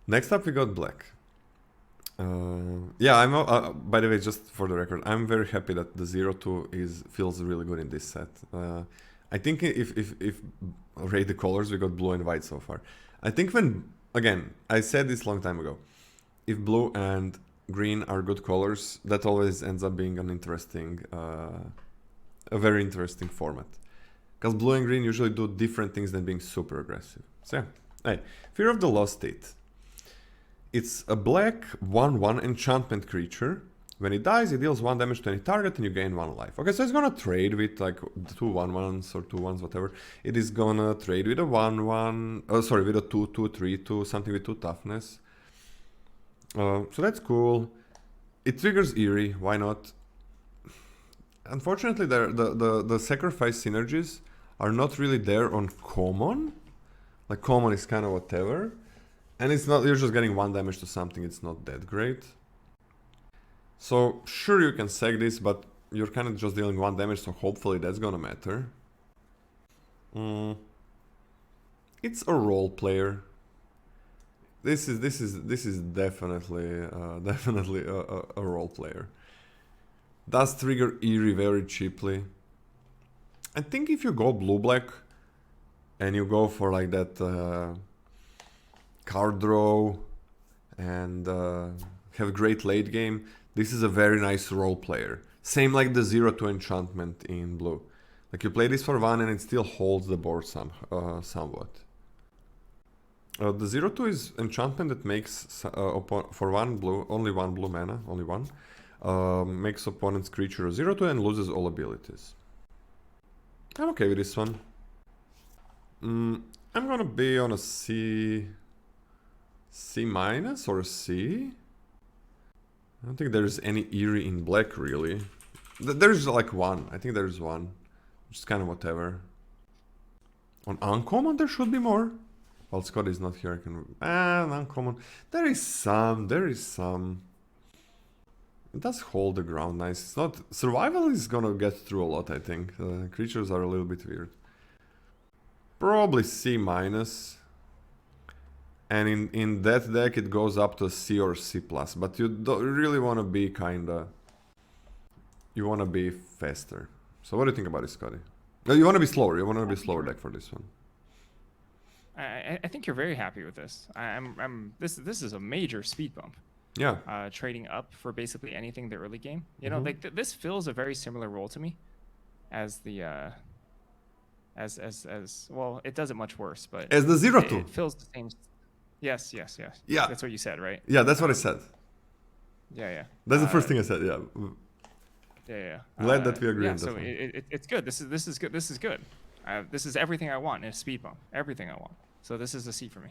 Next up we got black. Yeah, I'm. By the way, just for the record, I'm very happy that the 0-2 feels really good in this set. I think if rate the colors, we got blue and white so far. I think again, I said this long time ago, if blue and green are good colors, that always ends up being an interesting, a very interesting format. Because blue and green usually do different things than being super aggressive. So yeah, hey, Fear of the Lost State. It's a black 1/1 enchantment creature. When it dies, it deals 1 damage to any target and you gain 1 life. Okay, so it's gonna trade with like 2 1/1s or 2 1s, whatever. It is gonna trade with a 1/1, with a 2/2, 3/2, something with 2 toughness. So that's cool. It triggers Eerie, why not? Unfortunately, the sacrifice synergies are not really there on common. Like common is kind of whatever. And it's not, you're just getting 1 damage to something, it's not that great. So sure you can sack this, but you're kind of just dealing 1 damage, so hopefully that's gonna matter. It's a role player. This is definitely a role player. Does trigger Eerie very cheaply. I think if you go blue-black and you go for like that card draw and have great late game, this is a very nice role player. Same like the 0-2 enchantment in blue. Like you play this for 1 and it still holds the board somewhat. The 0-2 is enchantment that makes for 1 blue, only 1 blue mana, only 1. Makes opponent's creature a 0-2 and loses all abilities. I'm okay with this one. I'm gonna be on a C minus or a C. I don't think there's any Eerie in black really. There's like 1. I think there's 1. Which is kind of whatever. On uncommon there should be more. Well, Scott is not here. I can uncommon. There is some. It does hold the ground nice. It's not survival is gonna get through a lot. I think creatures are a little bit weird. Probably C minus. And in that deck it goes up to C or C plus, but you don't really want to be kinda... You want to be faster. So what do you think about this, Scotty? No, you want to be slower. You want to be slower deck for this one. I think you're very happy with this. This is a major speed bump. Yeah. Trading up for basically anything the early game. You know, like this fills a very similar role to me as the as well, it does it much worse, but as the 0-2. It fills the same. Yes. Yeah. That's what you said, right? Yeah, that's what I said. Yeah. That's the first thing I said. Yeah. Yeah. Glad that we agree on that. So it's good. This is good. This is good. This is everything I want in a speed bump. Everything I want. So this is a C for me.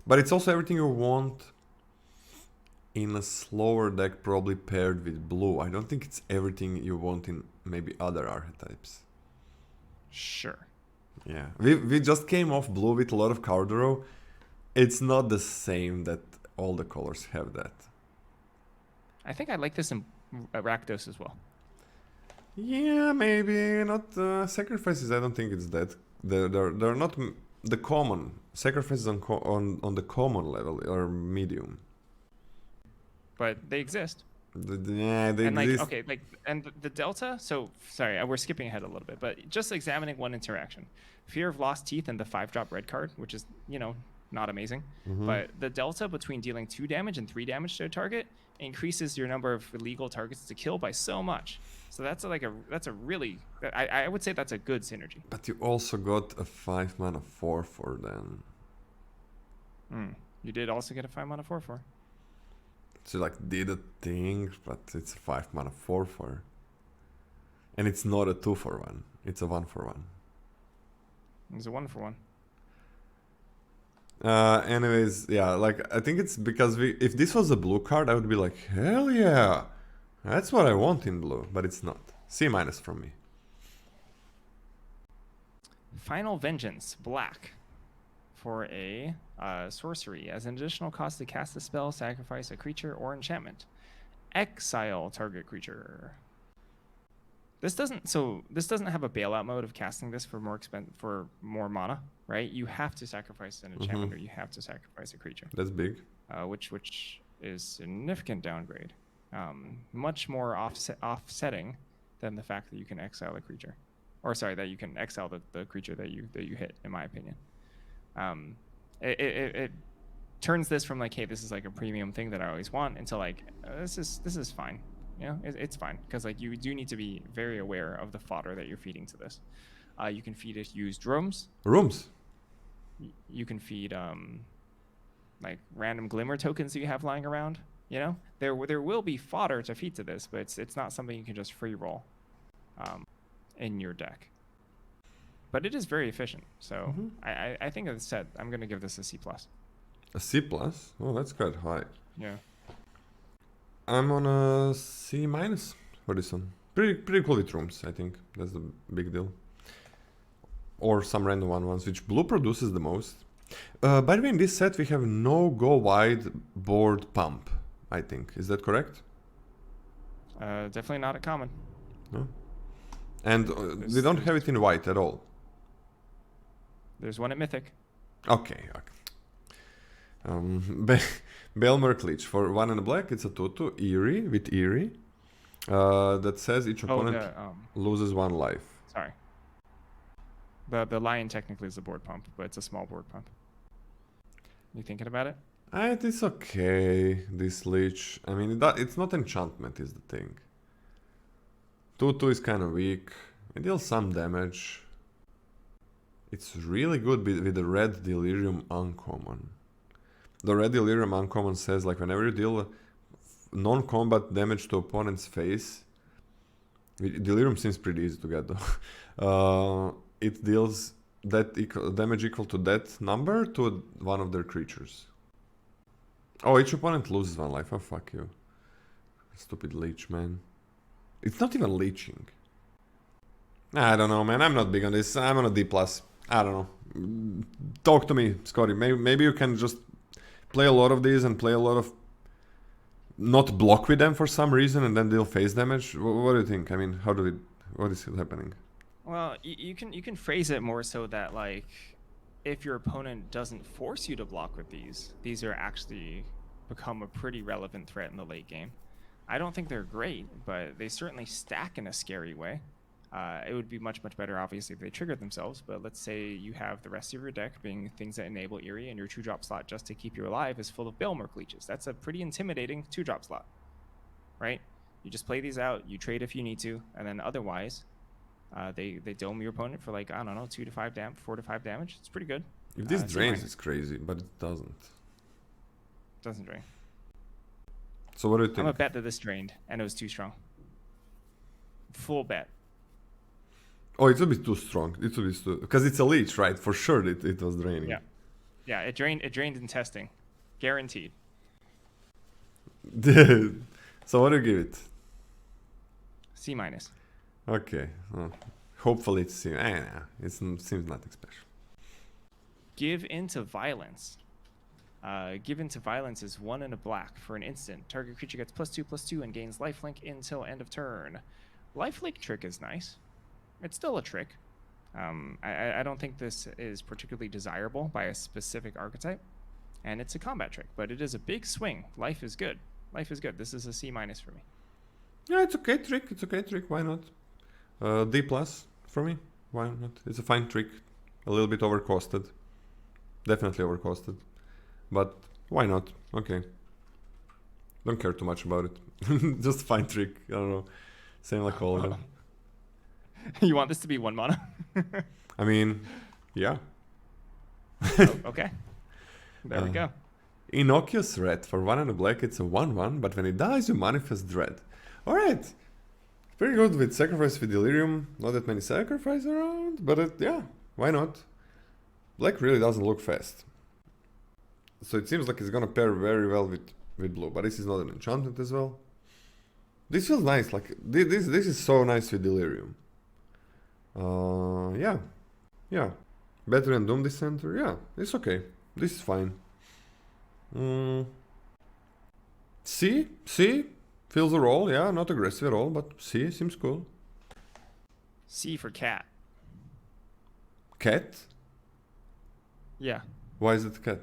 But it's also everything you want in a slower deck, probably paired with blue. I don't think it's everything you want in maybe other archetypes. Sure. Yeah. We just came off blue with a lot of card draw. It's not the same that all the colors have that. I think I like this in Rakdos as well. Yeah, maybe not sacrifices. I don't think it's that. They're not the common sacrifices on the common level or medium. But they exist. Yeah, they exist. Okay, and the delta. So sorry, we're skipping ahead a little bit, but just examining one interaction, Fear of Lost Teeth and the 5-drop red card, which is not amazing, but the delta between dealing 2 damage and 3 damage to a target increases your number of legal targets to kill by so much. So that's a really, I would say that's a good synergy. But you also got a 5 mana 4/4 then. You did also get a 5 mana 4/4. So like did a thing, but it's a 5 mana 4/4. And it's not a 2/1. It's a 1/1. It's a 1/1. Anyways, yeah, like I think it's because if this was a blue card, I would be like, hell yeah, that's what I want in blue, but it's not. C minus from me. Final Vengeance, black, for a sorcery. As an additional cost to cast a spell, sacrifice a creature or enchantment. Exile target creature. This doesn't have a bailout mode of casting this for more mana. right? You have to sacrifice an enchantment or you have to sacrifice a creature. That's big. Which is significant downgrade. Much more offsetting than the fact that you can exile a creature, or sorry, that you can exile the creature that you hit. In my opinion, it turns this from like, hey, this is like a premium thing that I always want, into like, this is fine. You know, it's fine, because like you do need to be very aware of the fodder that you're feeding to this. You can feed it used rooms. You can feed like random glimmer tokens that you have lying around. You know, there will be fodder to feed to this, but it's not something you can just free roll in your deck. But it is very efficient. So I think as I said, I'm gonna give this a C+. A C+? Oh, that's quite high. Yeah. I'm on a C- for this one. Pretty cool with rooms, I think. That's the big deal. Or some random ones, which blue produces the most. By the way, in this set we have no go wide board pump, I think. Is that correct? Definitely not a common. No. And we don't have it in white at all. There's one at Mythic. Okay. Belmerk Leech for 1 and a black. It's a 2/2 Eerie with Eerie. That says each opponent loses 1 life. Sorry. The lion technically is a board pump, but it's a small board pump. You thinking about it? It's okay, this Leech. I mean, it's not enchantment is the thing. 2/2 is kind of weak. It deals some damage. It's really good with the red Delirium uncommon. The red Delirium uncommon says, like, whenever you deal non-combat damage to opponent's face, Delirium seems pretty easy to get though. It deals that damage equal to that number to one of their creatures. Oh, each opponent loses 1 life. Oh, fuck you. Stupid leech, man. It's not even leeching. I don't know, man. I'm not big on this. I'm on a D+. I don't know. Talk to me, Scotty. Maybe you can just play a lot of these and play a lot of... not block with them for some reason and then deal face damage. What do you think? I mean, what is happening? Well, you can phrase it more so that, like, if your opponent doesn't force you to block with these are actually become a pretty relevant threat in the late game. I don't think they're great, but they certainly stack in a scary way. It would be much better, obviously, if they triggered themselves, but let's say you have the rest of your deck being things that enable Eerie, and your 2-drop slot just to keep you alive is full of Belmerk Leeches. That's a pretty intimidating 2-drop slot, right? You just play these out, you trade if you need to, and then otherwise... they dome your opponent for, like, I don't know, 4 to 5 damage. It's pretty good. If this drains, it's crazy, but it doesn't. Doesn't drain. So what do you think? I'm a bet that this drained, and it was too strong. Full bet. Oh, it would be too strong. It would be too... because it's a leech, right? For sure it was draining. Yeah, it drained in testing. Guaranteed. So what do you give it? C-. Okay. Well, hopefully it's C. It seems nothing special. Give into violence. Give into violence is 1 and a black for an instant. Target creature gets +2/+2 and gains lifelink until end of turn. Lifelink trick is nice. It's still a trick. I don't think this is particularly desirable by a specific archetype, and it's a combat trick, but it is a big swing. Life is good. This is a C- for me. Yeah, it's okay trick. Why not? D+ for me. Why not? It's a fine trick. A little bit overcosted. Definitely overcosted. But why not? Okay. Don't care too much about it. Just a fine trick. I don't know. Same like all of them. You want this to be 1 mana? I mean, yeah. Okay. There we go. Innocuous Red for 1 and a black. It's a 1/1, but when it dies, you manifest dread. Alright. Pretty good with sacrifice with Delirium. Not that many sacrifices around, but yeah, why not? Black really doesn't look fast. So it seems like it's gonna pair very well with blue, but this is not an enchantment as well. This feels nice, like this is so nice with Delirium. Yeah. Better than Doom Dissenter, yeah, it's okay. This is fine. C? Feels a roll, yeah, not aggressive at all, but C seems cool. C for cat. Cat? Yeah, Why is it cat?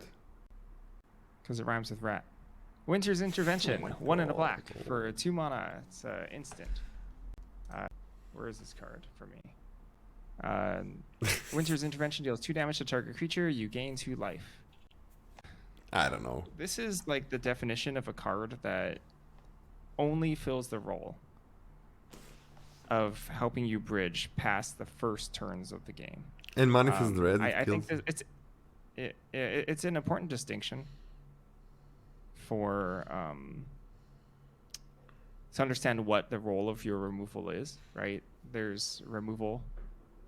because it rhymes with rat. Winter's Intervention, 1 and a black for 2 mana. It's instant. Where is this card for me? Winter's Intervention deals 2 damage to target creature. You gain 2 life. I don't know. This is like the definition of a card that only fills the role of helping you bridge past the first turns of the game. And Manifest Dread. I think that it's an important distinction for to understand what the role of your removal is, right? There's removal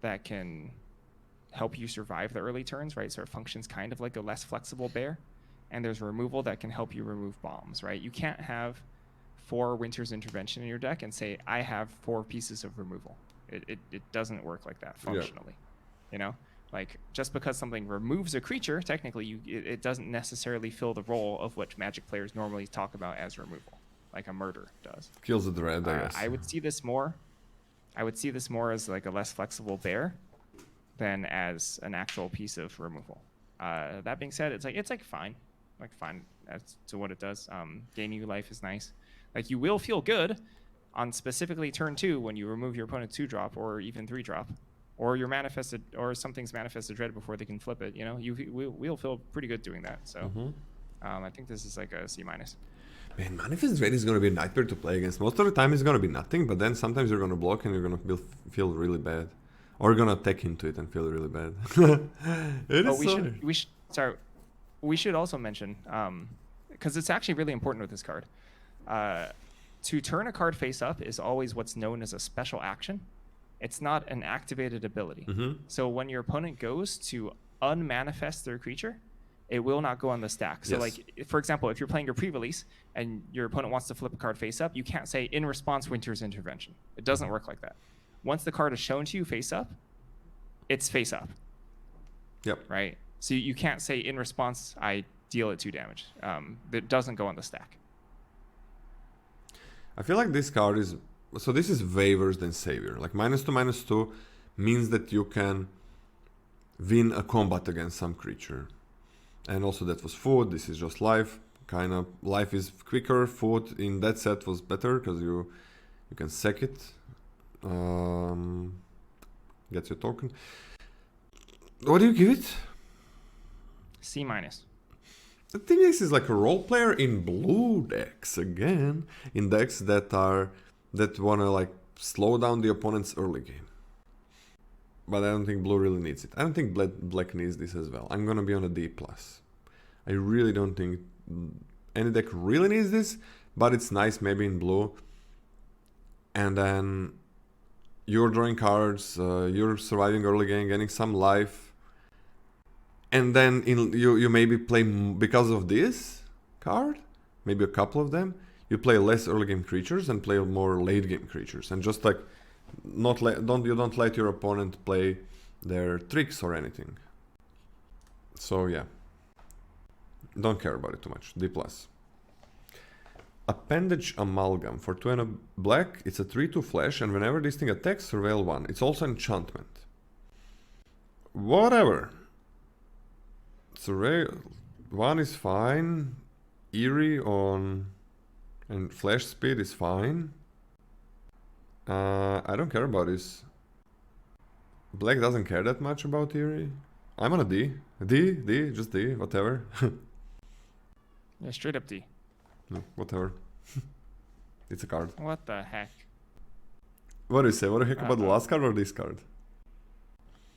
that can help you survive the early turns, right? So it functions kind of like a less flexible bear. And there's removal that can help you remove bombs, right? You can't have 4 Winter's Intervention in your deck and say, I have 4 pieces of removal. It doesn't work like that functionally, you know? Like, just because something removes a creature, technically, it doesn't necessarily fill the role of what Magic players normally talk about as removal, like a murder does. Kills the dread, I guess. I would see this more as like a less flexible bear than as an actual piece of removal. That being said, it's fine as to what it does. Gaining you life is nice. Like, you will feel good on specifically turn 2 when you remove your opponent's 2-drop or even 3-drop, or your manifested, or something's manifested dread before they can flip it. You know, we'll feel pretty good doing that. So I think this is like a C-. Man, Manifest Dread is gonna be a nightmare to play against. Most of the time it's gonna be nothing, but then sometimes you're gonna block and you're gonna feel really bad, or you're gonna attack into it and feel really bad. We should also mention, because it's actually really important with this card. To turn a card face up is always what's known as a special action. It's not an activated ability. So when your opponent goes to unmanifest their creature, it will not go on the stack. So like, for example, if you're playing your pre-release and your opponent wants to flip a card face up, you can't say in response Winter's Intervention. It doesn't work like that. Once the card is shown to you face up, it's face up. Yep. Right? So you can't say in response I deal it 2 damage. That doesn't go on the stack. I feel like this card is... So this is way worse than Savior. Like, -2/-2 means that you can win a combat against some creature. And also that was food, this is just life. Kind of, life is quicker, food in that set was better, because you can sack it. Get your token. What do you give it? C-. The thing is like a role player in blue decks again, in decks that wanna like slow down the opponent's early game. But I don't think blue really needs it. I don't think black needs this as well. I'm gonna be on a D+. I really don't think any deck really needs this, but it's nice maybe in blue. And then you're drawing cards, you're surviving early game, getting some life. And then you maybe play, because of this card, maybe a couple of them, you play less early game creatures and play more late game creatures, and just like don't let your opponent play their tricks or anything. So yeah, don't care about it too much. D+. Appendage Amalgam for 2 and a black. It's a 3/2 flash, and whenever this thing attacks, surveil 1. It's also enchantment. Whatever. Surveil 1 is fine. Eerie on and flash speed is fine. I don't care about this. Black doesn't care that much about Eerie. I'm on a D. D, just D, whatever. Yeah, straight up D. No, whatever. It's a card. What the heck? What do you say? What the heck about the last card or this card?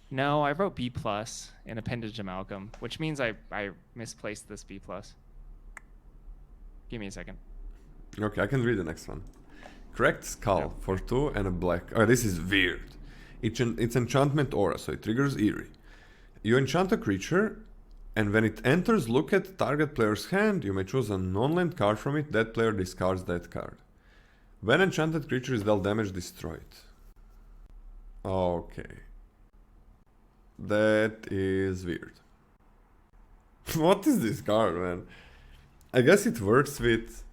No, I wrote B+ in Appendage Amalgam, which means I misplaced this B+. Give me a second. Okay, I can read the next one. Correct Skull for 2 and a black. Oh, this is weird. It's enchantment aura, so it triggers Eerie. You enchant a creature, and when it enters, look at target player's hand. You may choose a non-land card from it. That player discards that card. When enchanted creature is dealt damage, destroy it. Okay. That is weird. What is this card, man? I guess it works with...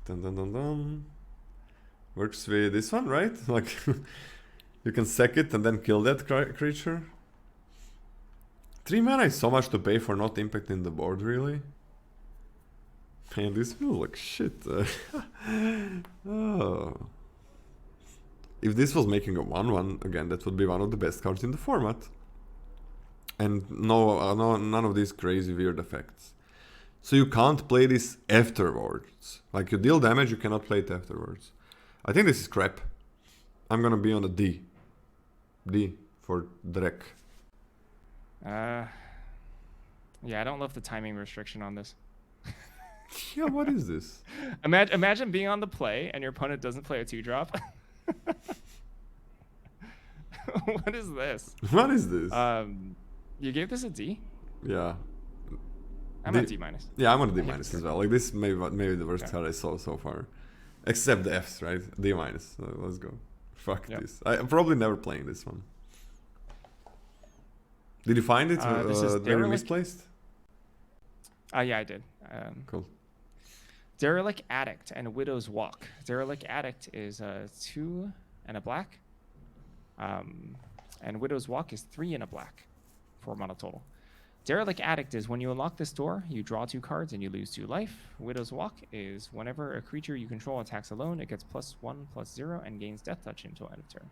Works with this one, right? Like, you can sack it and then kill that creature. 3 mana is so much to pay for not impacting the board, really. Man, this feels like shit. Oh. If this was making a 1/1, again, that would be one of the best cards in the format. And none of these crazy weird effects. So you can't play this afterwards. Like, you deal damage, you cannot play it afterwards. I think this is crap. I'm gonna be on a D. D for Drek. Yeah, I don't love the timing restriction on this. Yeah, what is this? Imagine being on the play and your opponent doesn't play a 2-drop. What is this? What is this? You gave this a D? Yeah. I'm at D minus. Yeah, I'm on a D minus as well. Like, this may be the worst card I saw so far. Except the Fs, right? D minus. So let's go. Fuck this. I'm probably never playing this one. Did you find it This is very misplaced? Yeah, I did. Cool. Derelict Addict and Widow's Walk. Derelict Addict is 2 and a black. And Widow's Walk is 3 and a black. 4 mana total. Derelict Addict is when you unlock this door, you draw 2 cards and you lose 2 life. Widow's Walk is whenever a creature you control attacks alone, it gets +1/+0 and gains Death Touch until end of turn.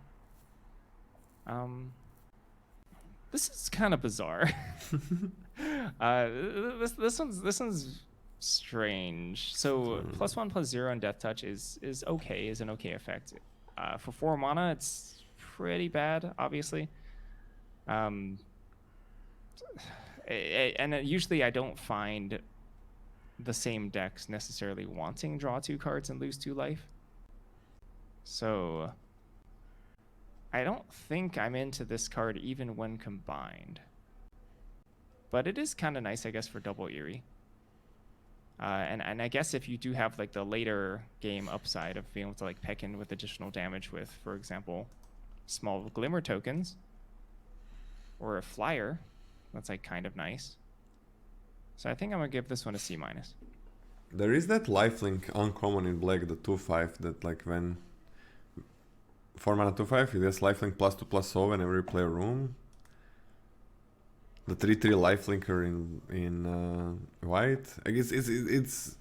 This is kind of bizarre. This one's strange. So +1/+0 and Death Touch is okay, is an okay effect. For 4 mana, it's pretty bad, obviously. And usually I don't find the same decks necessarily wanting draw 2 cards and lose 2 life. So I don't think I'm into this card even when combined. But it is kind of nice, I guess, for double Eerie. And I guess if you do have like the later game upside of being able to like peck in with additional damage with, for example, small Glimmer tokens or a flyer, that's like kind of nice. So I think I'm gonna give this one a C-. There is that lifelink uncommon in black, the 2/5, that like when 4 mana 2/5, it has lifelink +2/+0 whenever you play a room. The 3/3 lifelinker in white. I guess it's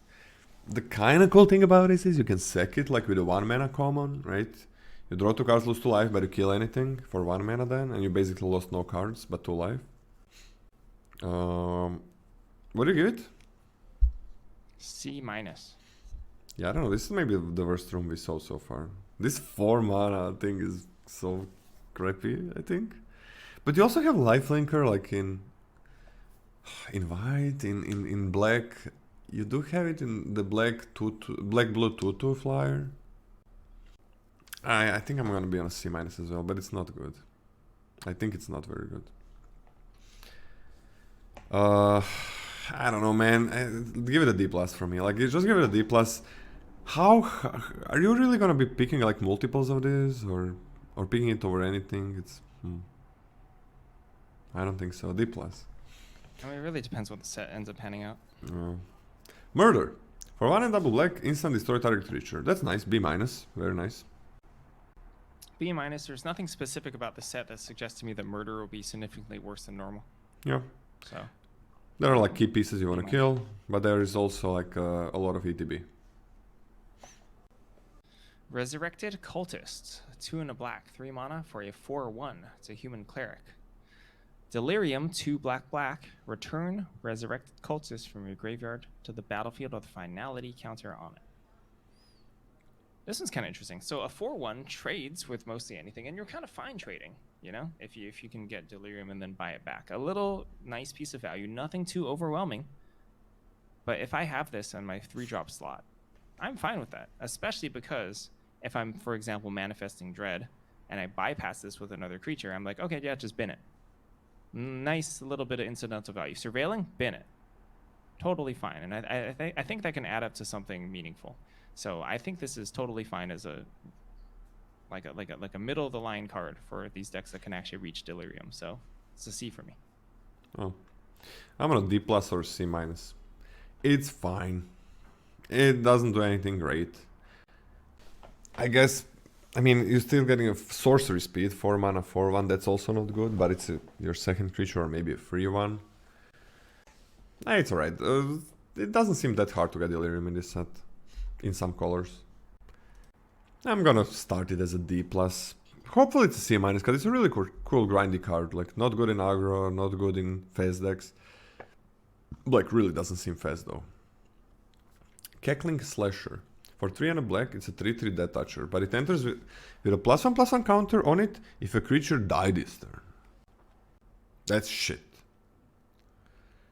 the kind of cool thing about this is you can sack it like with a 1 mana common, right? You draw 2 cards, lose 2 life, but you kill anything for 1 mana then, and you basically lost no cards but 2 life. What do you give it? C-. Yeah, I don't know. This is maybe the worst room we saw so far. This 4 mana thing is so crappy, I think. But you also have lifelinker like in white, in black. You do have it in the black blue 2/2 flyer. I think I'm gonna be on a C- as well, but it's not good. I think it's not very good. I don't know, man. Give it a D+ for me. Like, just give it a D+. How are you really gonna be picking like multiples of this, or picking it over anything? It's I don't think so. D+. I mean, it really depends what the set ends up panning out. Murder. For 1 and double black, instant destroy target creature. That's nice. B-. Very nice. B-. There's nothing specific about the set that suggests to me that murder will be significantly worse than normal. Yeah. So there are like key pieces you want to kill, but there is also like a lot of ETB. Resurrected Cultist. 2 and a black, 3 mana for a 4/1. It's a human cleric. Delirium, 2 black. Return Resurrected Cultist from your graveyard to the battlefield with a finality counter on it. This one's kind of interesting. So a 4/1 trades with mostly anything, and you're kind of fine trading, you know, if you can get Delirium and then buy it back. A little nice piece of value, nothing too overwhelming. But if I have this on my 3-drop slot, I'm fine with that, especially because if I'm, for example, manifesting Dread and I bypass this with another creature, I'm like, okay, yeah, just bin it. Nice little bit of incidental value. Surveilling, bin it. Totally fine. And I think that can add up to something meaningful. So I think this is totally fine as a middle of the line card for these decks that can actually reach Delirium. So it's a C for me. Oh, I'm on a D+ or C-. It's fine. It doesn't do anything great. I guess I mean, you're still getting a sorcery speed, 4 mana, 4/1. That's also not good, but it's your second creature or maybe a free one. It's alright. It doesn't seem that hard to get Delirium in this set, in some colors. I'm gonna start it as a D+. Hopefully it's a C-, because it's a really cool grindy card. Like, not good in aggro, not good in fast decks. Black really doesn't seem fast though. Cackling Slasher. For 3 and a black, it's a 3/3 Death Toucher, but it enters with a +1/+1 counter on it if a creature died this turn. That's shit.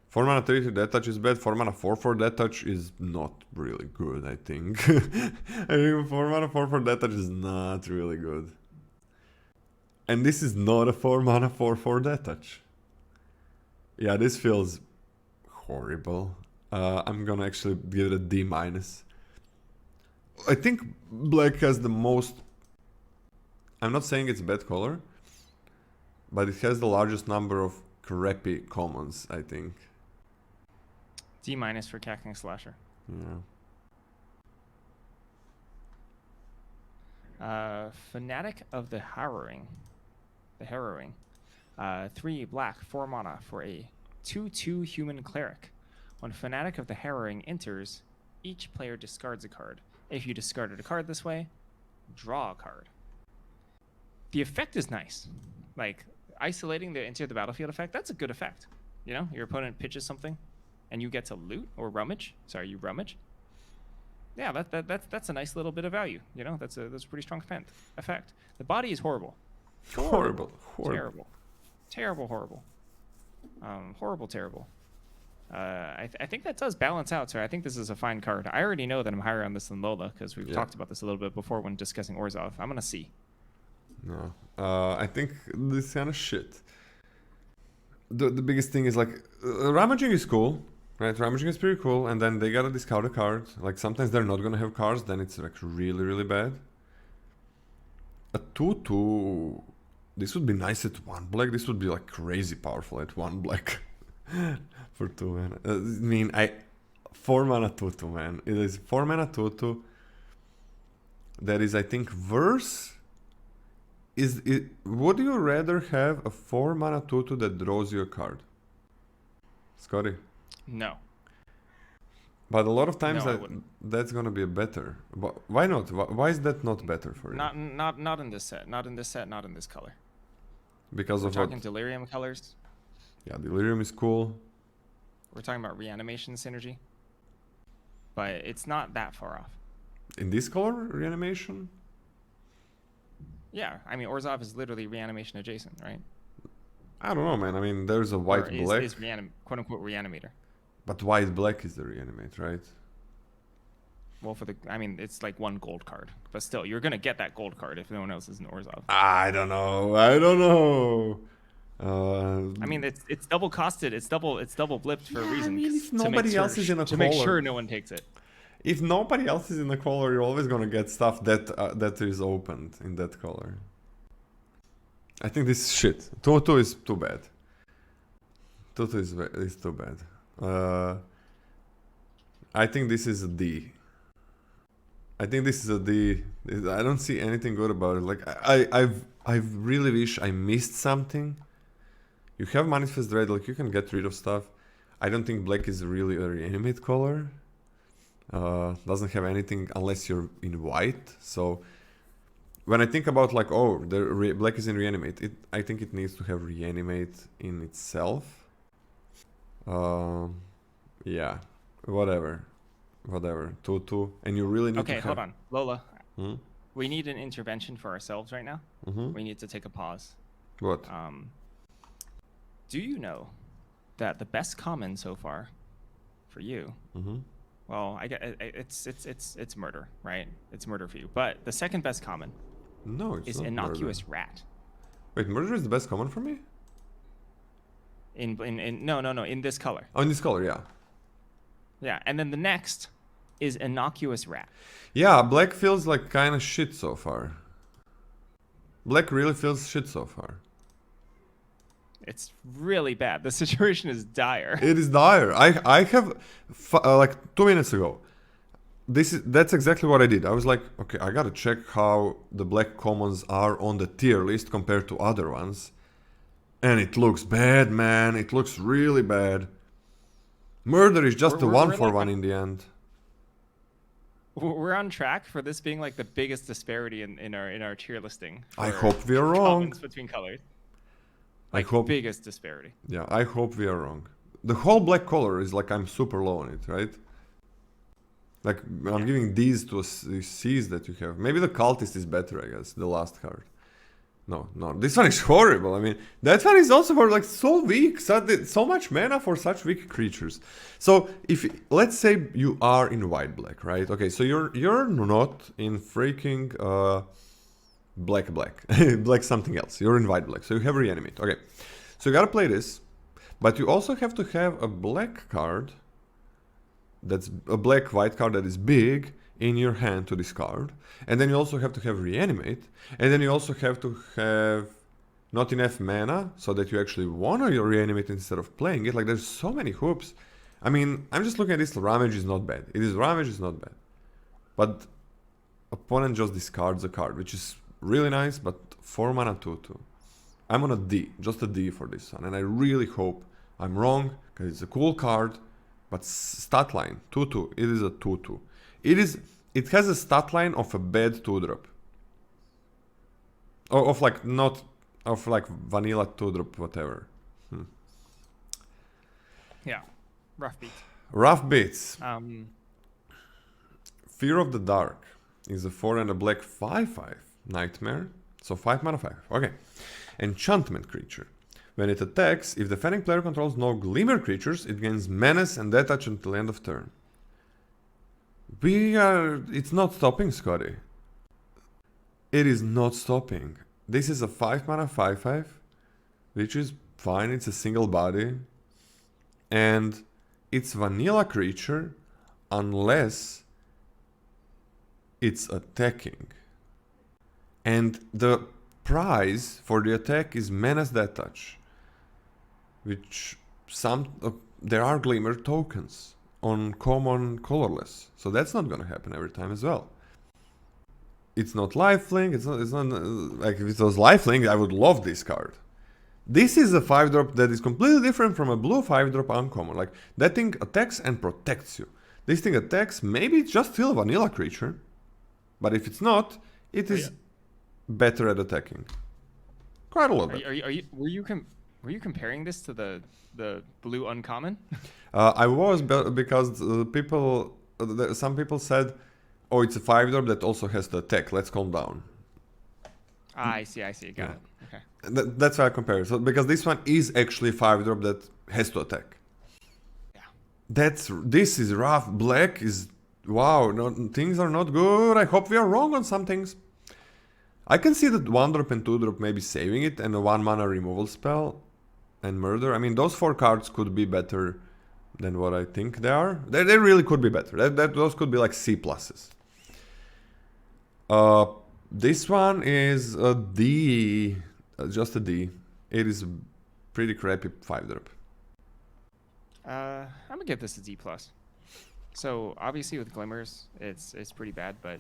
4 mana 3/3 Death Touch is bad, 4 mana 4/4 Death Touch is not really good, I think. I think 4 mana 4/4 Death Touch is not really good. And this is not a 4 mana 4/4 Death Touch. Yeah, this feels horrible. I'm gonna actually give it a D-. I think black has the most... I'm not saying it's a bad color, but it has the largest number of crappy commons, I think. D- for Cackling Slasher. Yeah. Fanatic of the Harrowing. 3 black, 4 mana for a 2/2 human cleric. When Fanatic of the Harrowing enters, each player discards a card. If you discarded a card this way, draw a card. The effect is nice. Like, isolating the enter the battlefield effect, that's a good effect. You know, your opponent pitches something, and you get to loot or rummage. Sorry, you rummage. Yeah, that's a nice little bit of value. You know, that's a pretty strong effect. The body is horrible. Horrible. Terrible. Terrible. I think that does balance out, so I think this is a fine card. I already know that I'm higher on this than Lola, because we've talked about this a little bit before when discussing Orzhov. I'm gonna C. No. I think this is kind of shit. The biggest thing is, like, rummaging is cool, right? Rummaging is pretty cool, and then they gotta discard a card. Like, sometimes they're not gonna have cards, then it's, like, really, really bad. A 2/2... This would be nice at 1 black. This would be, like, crazy powerful at 1 black. For 2 mana. I mean, 4 mana 2/2, man. It is 4 mana 2/2. That is, I think, worse. Would you rather have a 4 mana 2/2 that draws you a card? Scotty? No. But a lot of times No, that's gonna be a better. Why not? Why is that not better for you? Not in this set. Not in this color. Because We're of talking what? Delirium colors. Yeah, Delirium is cool. We're talking about reanimation synergy. But it's not that far off. In this color, reanimation? Yeah, I mean, Orzhov is literally reanimation adjacent, right? I don't know, man. I mean, there's a white black. Is quote unquote reanimator. But white black is the reanimate, right? Well, it's like 1 gold card, but still, you're gonna get that gold card if no one else is in Orzhov. I don't know. I mean, it's double costed. It's double blipped for a reason. I mean, if nobody else is in a to color, make sure no one takes it. If nobody else is in the color, you're always gonna get stuff that is opened in that color. I think this is shit. 2/2 is too bad. 2/2 is too bad. I think this is a D. I don't see anything good about it. Like, I really wish I missed something. You have Manifest Dread, like, you can get rid of stuff. I don't think black is really a reanimate color. Doesn't have anything unless you're in white. So when I think about, like, oh, black is in reanimate, I think it needs to have reanimate in itself. Yeah, whatever. 2/2, and you really need to have... Okay, hold on, Lola. We need an intervention for ourselves right now. We need to take a pause. What? Do you know that the best common so far for you? Well, it's murder, right? It's murder for you. But the second best common is innocuous rat. Wait, murder is the best common for me? No, in this color. Oh, in this color, yeah. Yeah, and then the next is innocuous rat. Yeah, black feels like kind of shit so far. Black really feels shit so far. It's really bad. The situation is dire. It is dire. I have like 2 minutes ago. that's exactly what I did. I was like, okay, I gotta check how the black commons are on the tier list compared to other ones. And it looks bad, man. It looks really bad. Murder is just a one for one in the end. We're on track for this being like the biggest disparity in our tier listing. I hope we are wrong. Between colors. I hope biggest disparity. Yeah, I hope we are wrong. The whole black color is like I'm super low on it, right? Like I'm giving these to C's that you have. Maybe the cultist is better, I guess. The last card. No, this one is horrible. I mean, that one is also for like so weak, so much mana for such weak creatures. So if let's say you are in white black, right? Okay, so you're not in freaking black black something else. You're in white black, so you have reanimate. Okay, so you gotta play this, but you also have to have a black card. That's a black white card that is big in your hand to discard, and then you also have to have reanimate, and then you also have to have not enough mana so that you actually want to reanimate instead of playing it. Like there's so many hoops. I mean, I'm just looking at this. Ramage is not bad. Ramage is not bad, but opponent just discards a card, which is really nice. But 4 mana 2/2. I'm on a D, just a D for this one, and I really hope I'm wrong because it's a cool card. But stat line 2/2. It is a 2/2. It has a stat line of a bad 2-drop. Or of like not of like vanilla 2-drop whatever. Yeah. Rough beat. Rough beats. Fear of the Dark is a 4 and a black 5/5 nightmare. So 5 mana 5. Okay. Enchantment creature. When it attacks, if the defending player controls no glimmer creatures, it gains menace and detach until end of turn. It's not stopping, Scotty. It is not stopping. This is a 5 mana 5/5, which is fine. It's a single body. And it's vanilla creature unless it's attacking. And the prize for the attack is menace detach. Which there are glimmer tokens on common colorless, so that's not gonna happen every time as well. It's not lifelink. It's not like if it was lifelink, I would love this card. This is a 5-drop that is completely different from a blue 5-drop uncommon. Like that thing attacks and protects you. This thing attacks. Maybe it's just still a vanilla creature, but if it's not, it is better at attacking. Quite a lot. Were you comparing this to the blue uncommon? I was, because some people said, "Oh, it's a 5-drop that also has to attack. Let's calm down." I see. Got it. Okay. That's why I compare it. So because this one is actually 5-drop that has to attack. Yeah. This is rough. Black is wow. Things are not good. I hope we are wrong on some things. I can see that 1-drop and 2-drop maybe saving it, and a 1 mana removal spell and murder. I mean, those 4 cards could be better than what I think they are. They really could be better. Those could be like C pluses. This one is a D, just a D. It is a pretty crappy 5-drop. I'm gonna give this a D plus. So obviously with glimmers, it's pretty bad, but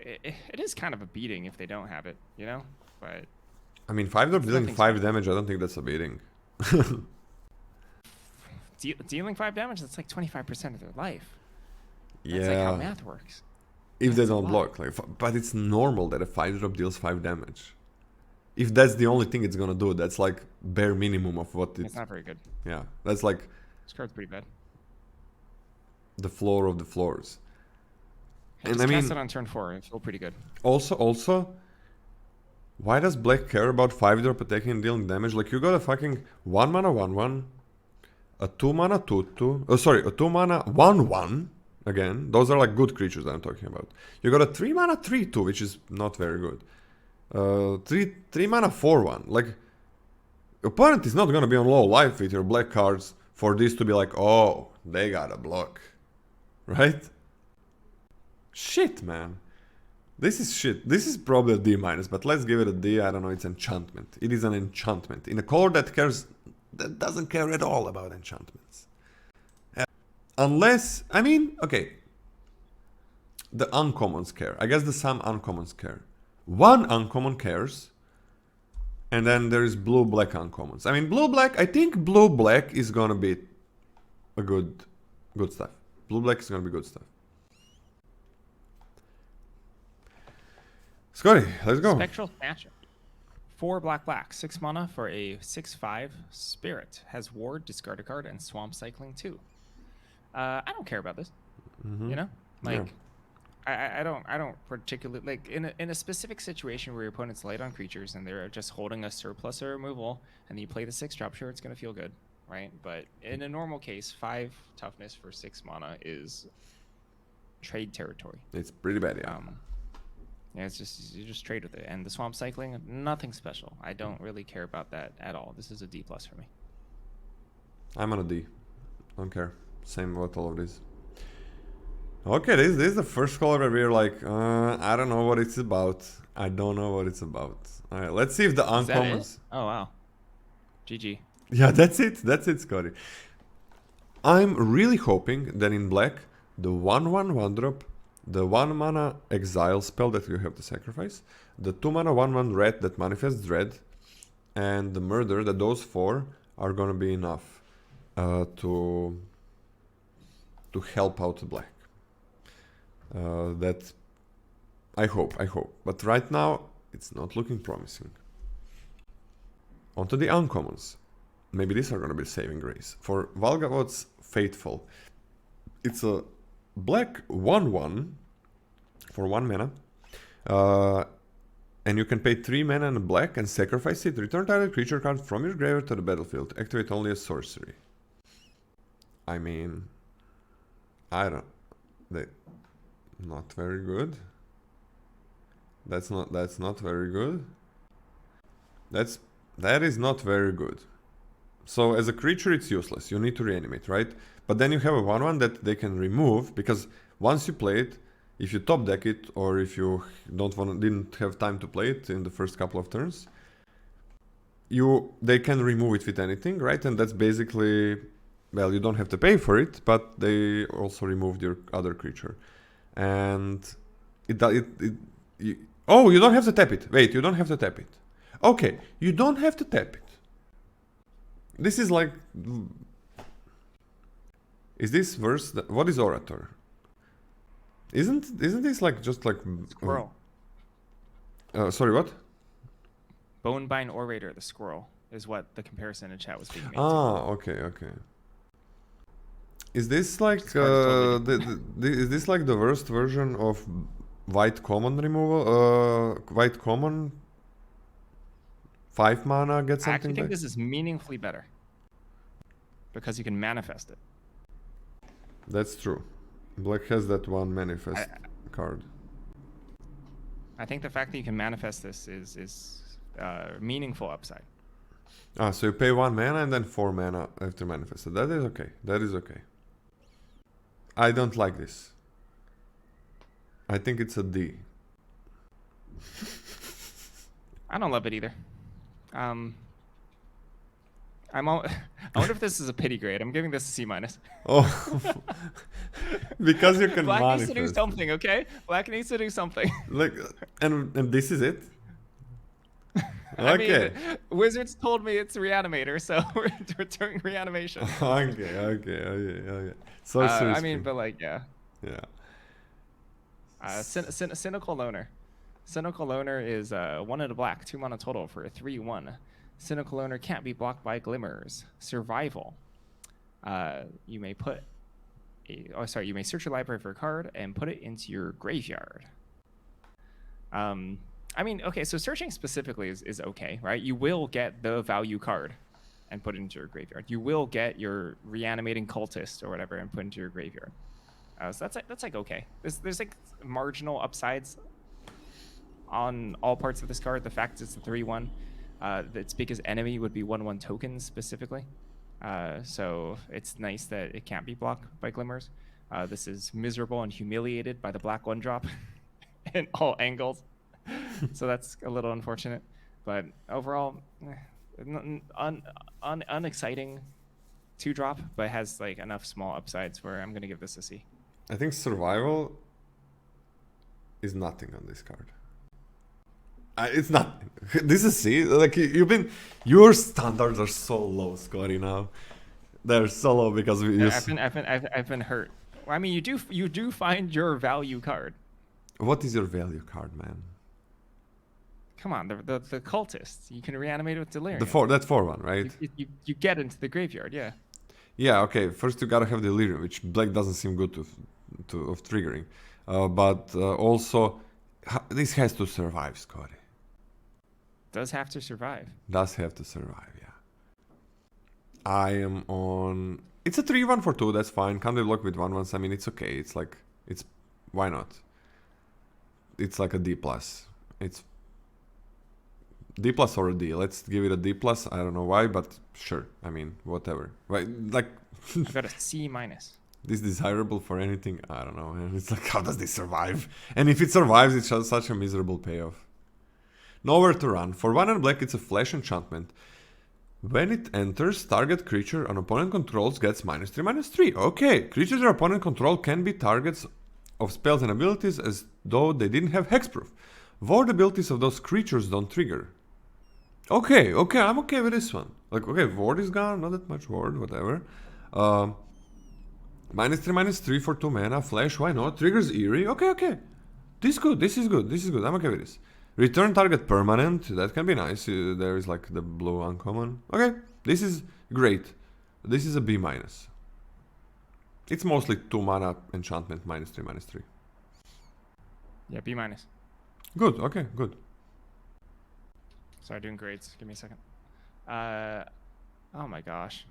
it is kind of a beating if they don't have it, you know. But I mean, 5-drop dealing 5 damage. I don't think that's a beating. Dealing 5 damage, that's like 25% of their life. Yeah. That's like how math works. If they don't block, but it's normal that a 5-drop deals 5 damage. If that's the only thing it's gonna do, that's like bare minimum of what it's not very good. Yeah, that's like this card's pretty bad. The floor of the floors. And I mean, cast it on turn 4. It feels pretty good. Also, why does black care about 5-drop attacking and dealing damage? Like you got a fucking 1 mana 1/1, a 2 mana 2/2. Oh, sorry, a 2 mana 1/1. Again, those are like good creatures that I'm talking about. You got a 3 mana 3/2, which is not very good. 3 mana 4/1. Like, opponent is not gonna be on low life with your black cards for this to be like, oh, they got a block, right? Shit, man. This is shit. This is probably a D minus, but let's give it a D. I don't know. It's enchantment. It is an enchantment in a color that doesn't care at all about enchantments. Unless, I mean, okay, the uncommons care. I guess some uncommons care. One uncommon cares, and then there is blue-black uncommons. I mean, blue-black, I think blue-black is gonna be a good stuff. Blue-black is gonna be good stuff. Scotty, let's go. Spectral Snatcher. 4 black, 6 mana for a 6/5 spirit. Has ward, discard a card, and swamp cycling too. I don't care about this. You know, like I don't particularly like in a specific situation where your opponent's light on creatures and they're just holding a surplus or removal, and you play the 6-drop. Sure, it's gonna feel good, right? But in a normal case, 5 toughness for 6 mana is trade territory. It's pretty bad, yeah. Yeah, it's just you just trade with it, and the swamp cycling, nothing special. I don't really care about that at all. This is a D+ for me. I'm on a D. Don't care. Same with all of these. Okay, this is the first color where we're like, I don't know what it's about. I don't know what it's about. All right, let's see if the uncommons. Oh wow, GG. Yeah, that's it. That's it, Scotty. I'm really hoping that in black, the 1/1 1-drop, the 1 mana exile spell that you have to sacrifice, the 2 mana 1/1 red that manifests dread, and the murder, that those 4 are gonna be enough to help out the black. That I hope. But right now, it's not looking promising. Onto the uncommons. Maybe these are gonna be saving grace. For Valgavod's Faithful, it's a black 1/1 for 1 mana. And you can pay 3 mana and a black and sacrifice it. Return target creature card from your graveyard to the battlefield. Activate only a sorcery. I mean, I don't. Not very good. That's not very good. That is not very good. So as a creature, it's useless. You need to reanimate, right? But then you have a 1/1 that they can remove, because once you play it, if you top deck it, or if you didn't have time to play it in the first couple of turns, they can remove it with anything, right? And that's basically, well, you don't have to pay for it, but they also removed your other creature. And you don't have to tap it. Wait, you don't have to tap it. Okay, you don't have to tap it. This is like, is this worse? What is Orator? Isn't this like just like Squirrel? Sorry, what? Bonebind Orator, the squirrel, is what the comparison in chat was being made. Okay. Is this like is this like the worst version of white common removal? White common 5 mana get something. I actually think back? this is meaningfully better because you can manifest it. That's true. Black has that one manifest card. I think the fact that you can manifest this is meaningful upside. So you pay 1 mana and then 4 mana after manifested. That is okay. That is okay. I don't like this. I think it's a D. I don't love it either. I wonder if this is a pity grade. I'm giving this a C-. Oh, because you can Black manifest. needs to do something, okay? Black needs to do something. Like, and this is it. Okay. I mean, Wizards told me it's Reanimator, so we're doing Reanimation. Okay. Sorcery. I mean, but like, yeah. Yeah. Cynical Loner. Cynical Loner is 1 in a black, 2 mana total for a 3/1. Cynical Loner can't be blocked by Glimmers. Survival. You may you may search your library for a card and put it into your graveyard. I mean, okay, so searching specifically is okay, right? You will get the value card and put it into your graveyard. You will get your reanimating cultist or whatever and put it into your graveyard. So that's like okay. There's like marginal upsides on all parts of this card. The fact it's a 3/1, its biggest enemy would be 1/1 tokens specifically. So it's nice that it can't be blocked by Glimmers. This is miserable and humiliated by the black 1-drop in all angles. So that's a little unfortunate, but overall, unexciting 2-drop, but has like enough small upsides where I'm gonna give this a C. I think survival is nothing on this card. It's not. This is see, like your standards are so low, Scotty. Now they're so low because I've been hurt. Well, I mean, you do find your value card. What is your value card, man? Come on, the cultist. You can reanimate it with delirium. That 4/1, right? You get into the graveyard, yeah. Yeah, okay. First you gotta have delirium, which black doesn't seem good of triggering, but also this has to survive, Scotty. Does have to survive. Does have to survive, yeah. I am on. It's a 3/1 for 2. That's fine. Can't block with 1/1s. I mean, it's okay. It's why not? It's like a D plus. It's D plus or a D. Let's give it a D plus. I don't know why, but sure. I mean, whatever. Right? Like I got a C minus. This desirable for anything? I don't know. And it's like, how does this survive? And if it survives, it's just such a miserable payoff. Nowhere to run. For 1 and black, it's a flash enchantment. When it enters, target creature an opponent controls gets -3/-3. Okay, creatures your opponent control can be targets of spells and abilities as though they didn't have hexproof. Ward abilities of those creatures don't trigger. Okay, I'm okay with this one. Like, okay, ward is gone, not that much ward, whatever. -3/-3 for 2 mana, flash, why not? Triggers Eerie, okay. This is good, I'm okay with this. Return target permanent, that can be nice. There is like the blue uncommon. Okay, this is great. This is a B-. It's mostly 2 mana enchantment, -3/-3. Yeah, B-. Good, okay, good. Sorry, doing grades. Give me a second. Oh my gosh.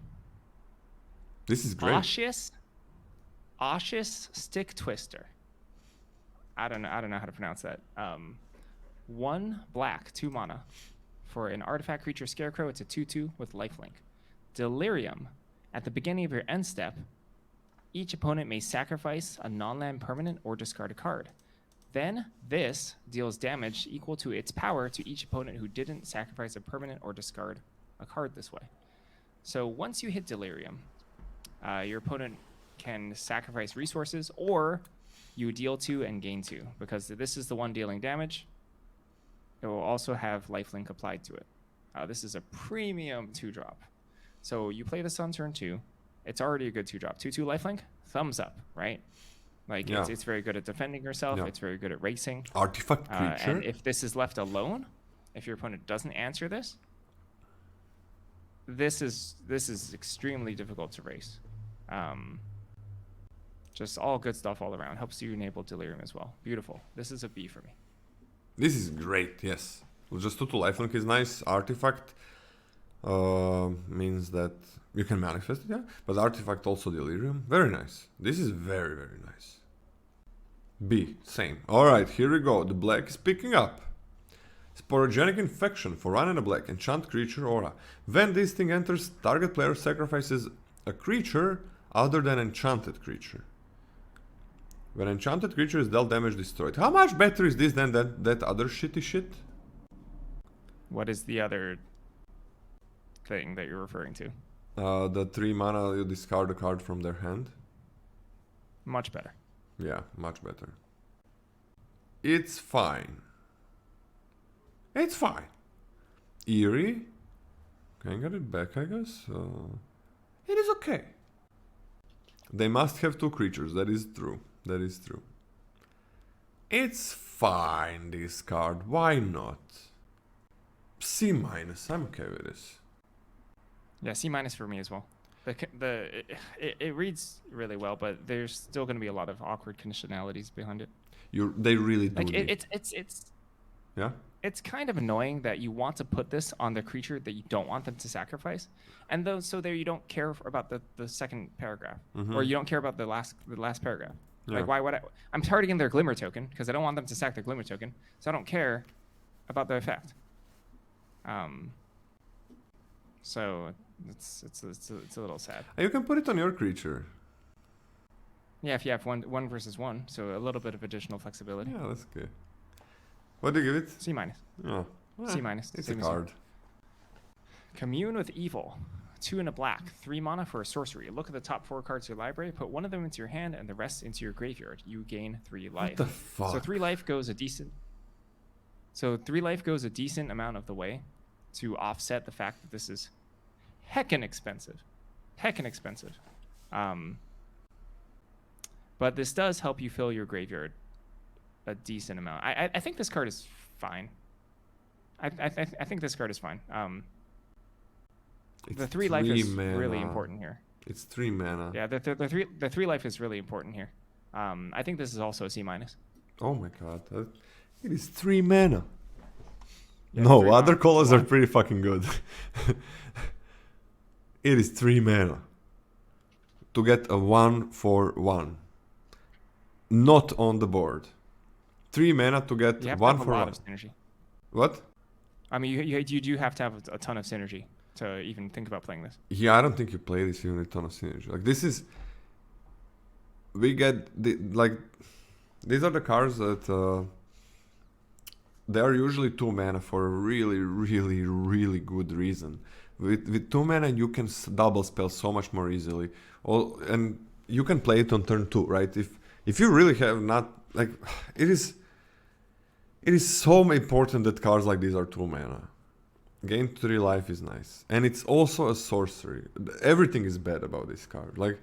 This is great. Oshius Stick Twister. I don't know how to pronounce that. 1 black, 2 mana. For an artifact creature scarecrow, it's a 2/2 with lifelink. Delirium. At the beginning of your end step, each opponent may sacrifice a non-land permanent or discard a card. Then this deals damage equal to its power to each opponent who didn't sacrifice a permanent or discard a card this way. So once you hit Delirium, your opponent can sacrifice resources, or you deal 2 and gain 2, because this is the one dealing damage. It will also have lifelink applied to it. This is a premium 2-drop. So you play this on turn 2. It's already a good 2-drop. 2/2 lifelink, thumbs up, right? Like, yeah. It's very good at defending yourself. Yeah. It's very good at racing. Artifact creature. And if this is left alone, if your opponent doesn't answer this, this is extremely difficult to race. Just all good stuff all around. Helps you enable Delirium as well. Beautiful. This is a B for me. This is great, yes. Well, just 2 lifelink is nice. Artifact means that you can manifest it, yeah. But artifact also Delirium. Very nice. This is very, very nice. B, same. Alright, here we go. The black is picking up. Sporogenic Infection for 1 and a black. Enchant creature aura. When this thing enters, target player sacrifices a creature other than enchanted creature. When enchanted creature is dealt damage, destroyed. How much better is this than that other shitty shit? What is the other thing that you're referring to? The 3 mana, you discard a card from their hand. Much better. Yeah, much better. It's fine. It's fine. Eerie. Can get it back, I guess. It is okay. They must have 2 creatures. That is true. That is true. It's fine, this card. Why not? C-. I'm okay with this. Yeah, C- for me as well. It reads really well, but there's still going to be a lot of awkward conditionalities behind it. They really do. Like it's yeah. It's kind of annoying that you want to put this on the creature that you don't want them to sacrifice, and so there you don't care about the second paragraph, or you don't care about the last paragraph. Yeah. Like, why would I'm targeting their Glimmer token because I don't want them to sack their Glimmer token, so I don't care about the effect. So it's a little sad. You can put it on your creature. Yeah, if you have one versus one, so a little bit of additional flexibility. Yeah, that's good. What do you give it? C-. Oh, C-. It's a card. Commune with Evil. 2 and a black, 3 mana for a sorcery. Look at the top 4 cards of your library, put one of them into your hand and the rest into your graveyard. You gain 3 life. What the fuck? So 3 life goes a decent. So 3 life goes a decent amount of the way to offset the fact that this is heckin' expensive. Heckin' expensive. But this does help you fill your graveyard a decent amount. I think this card is fine. I think this card is fine. The 3 life is really important here. It's 3 mana. Yeah, the 3 life is really important here. I think this is also a C-. Oh my god. It is 3 mana. Yeah, No, other colors are pretty fucking good. It is 3 mana. To get a 1/1. Not on the board. 3 mana to get you have 1 to have for a lot 1. of synergy. What? I mean, you do have to have a ton of synergy to even think about playing this. Yeah, I don't think you play this even with a ton of synergy. Like this is, we get these are the cards that they are usually 2 mana for a really, really, really good reason. With 2 mana, you can double spell so much more easily, and you can play it on turn 2, right? If you really have not like it is so important that cards like these are 2 mana. Gain 3 life is nice. And it's also a sorcery. Everything is bad about this card. Like,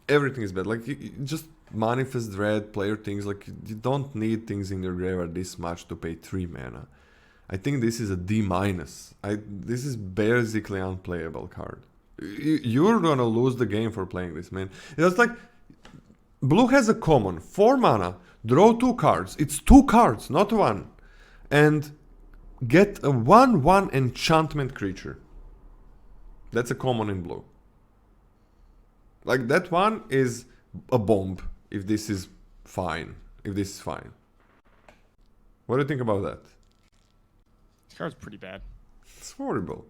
everything is bad. Like, you just manifest dread, play your things. Like, you don't need things in your graveyard this much to pay 3 mana. I think this is a D-. This is basically unplayable card. You're gonna lose the game for playing this, man. It's like, blue has a common. 4 mana. Draw 2 cards. It's 2 cards, not 1. And get a 1/1 enchantment creature. That's a common in blue. Like that one is a bomb if this is fine. If this is fine. What do you think about that? This card's pretty bad. It's horrible.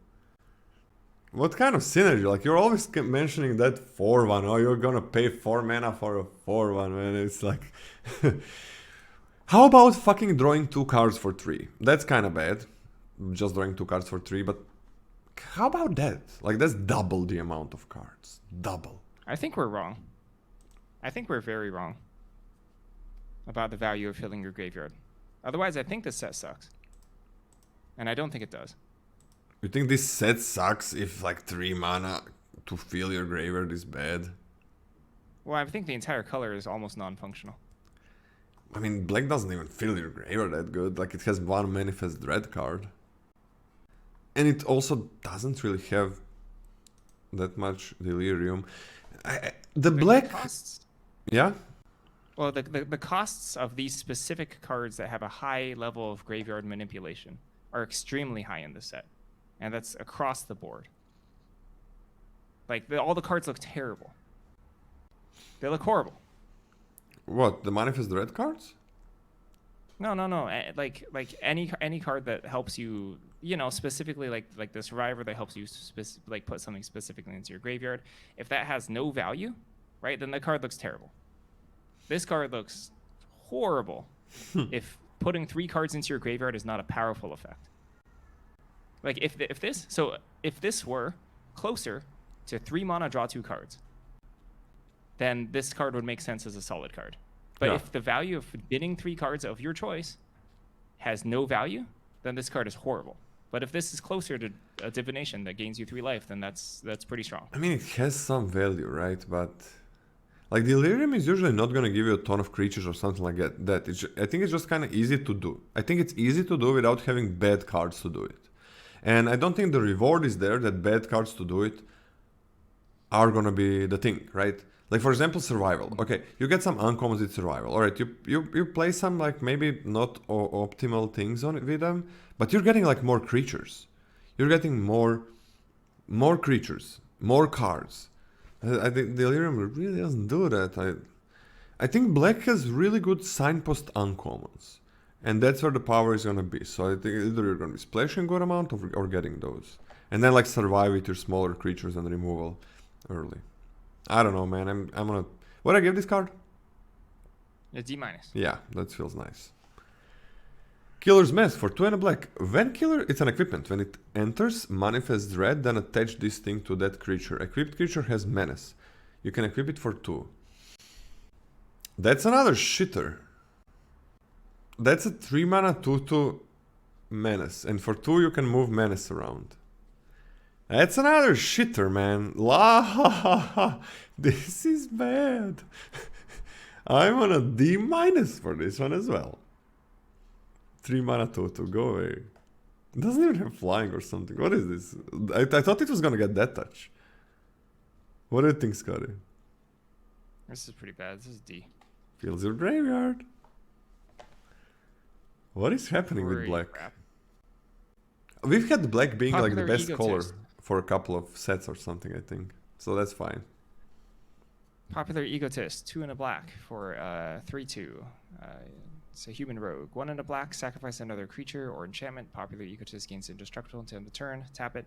What kind of synergy? Like you're always mentioning that 4/1. Oh, you're gonna pay 4 mana for a 4/1, man. It's like how about fucking drawing 2 cards for 3? That's kind of bad. Just drawing 2 cards for 3, but how about that? Like, that's double the amount of cards. Double. I think we're wrong. I think we're very wrong about the value of filling your graveyard. Otherwise, I think this set sucks. And I don't think it does. You think this set sucks if, like, 3 mana to fill your graveyard is bad? Well, I think the entire color is almost non-functional. I mean, black doesn't even fill your graveyard that good. Like, it has 1 manifest dread card. And it also doesn't really have that much delirium. The black... costs? Yeah? Well, the costs of these specific cards that have a high level of graveyard manipulation are extremely high in this set. And that's across the board. Like, all the cards look terrible. They look horrible. What, the manifest dread cards? No. Like any card that helps you, you know, specifically like the survivor that helps you like put something specifically into your graveyard. If that has no value, right, then the card looks terrible. This card looks horrible if putting 3 cards into your graveyard is not a powerful effect. Like if this were closer to 3 mana draw 2 cards, then this card would make sense as a solid card. But yeah. If the value of bidding 3 cards of your choice has no value, then this card is horrible. But if this is closer to a divination that gains you 3 life, then that's pretty strong. I mean, it has some value, right? But like delirium is usually not gonna give you a ton of creatures or something like that. I think it's just kind of easy to do. I think it's easy to do without having bad cards to do it. And I don't think the reward is there that bad cards to do it are gonna be the thing, right? Like for example, survival. Okay, you get some uncommons with survival. All right, you play some like maybe not optimal things on it with them, but you're getting like more creatures. You're getting more creatures, more cards. I think Delirium really doesn't do that. I think black has really good signpost uncommons, and that's where the power is gonna be. So I think either you're gonna be splashing a good amount or getting those, and then like survive with your smaller creatures and removal early. I don't know, man. I'm gonna. What I give this card? A D-. Yeah, that feels nice. Killer's Mask for 2 and a black. When killer, it's an equipment. When it enters, manifests red, then attach this thing to that creature. Equipped creature has menace. You can equip it for 2. That's another shitter. That's a 3 mana 2/2 menace. And for 2 you can move menace around. That's another shitter, man. La ha ha ha. This is bad. I'm on a D- for this one as well. 3 mana 2/2, go away. It doesn't even have flying or something. What is this? I thought it was gonna get that touch. What do you think, Scotty? This is pretty bad. This is D. Fills your graveyard. What is happening with black? Crap. We've had black being like the Popular best color egotist. for a couple of sets or something, I think. So that's fine. Popular Egotist, 2 and a black for 3/2. It's a human rogue. 1 and a black, sacrifice another creature or enchantment. Popular Egotist gains indestructible until end of turn. Tap it.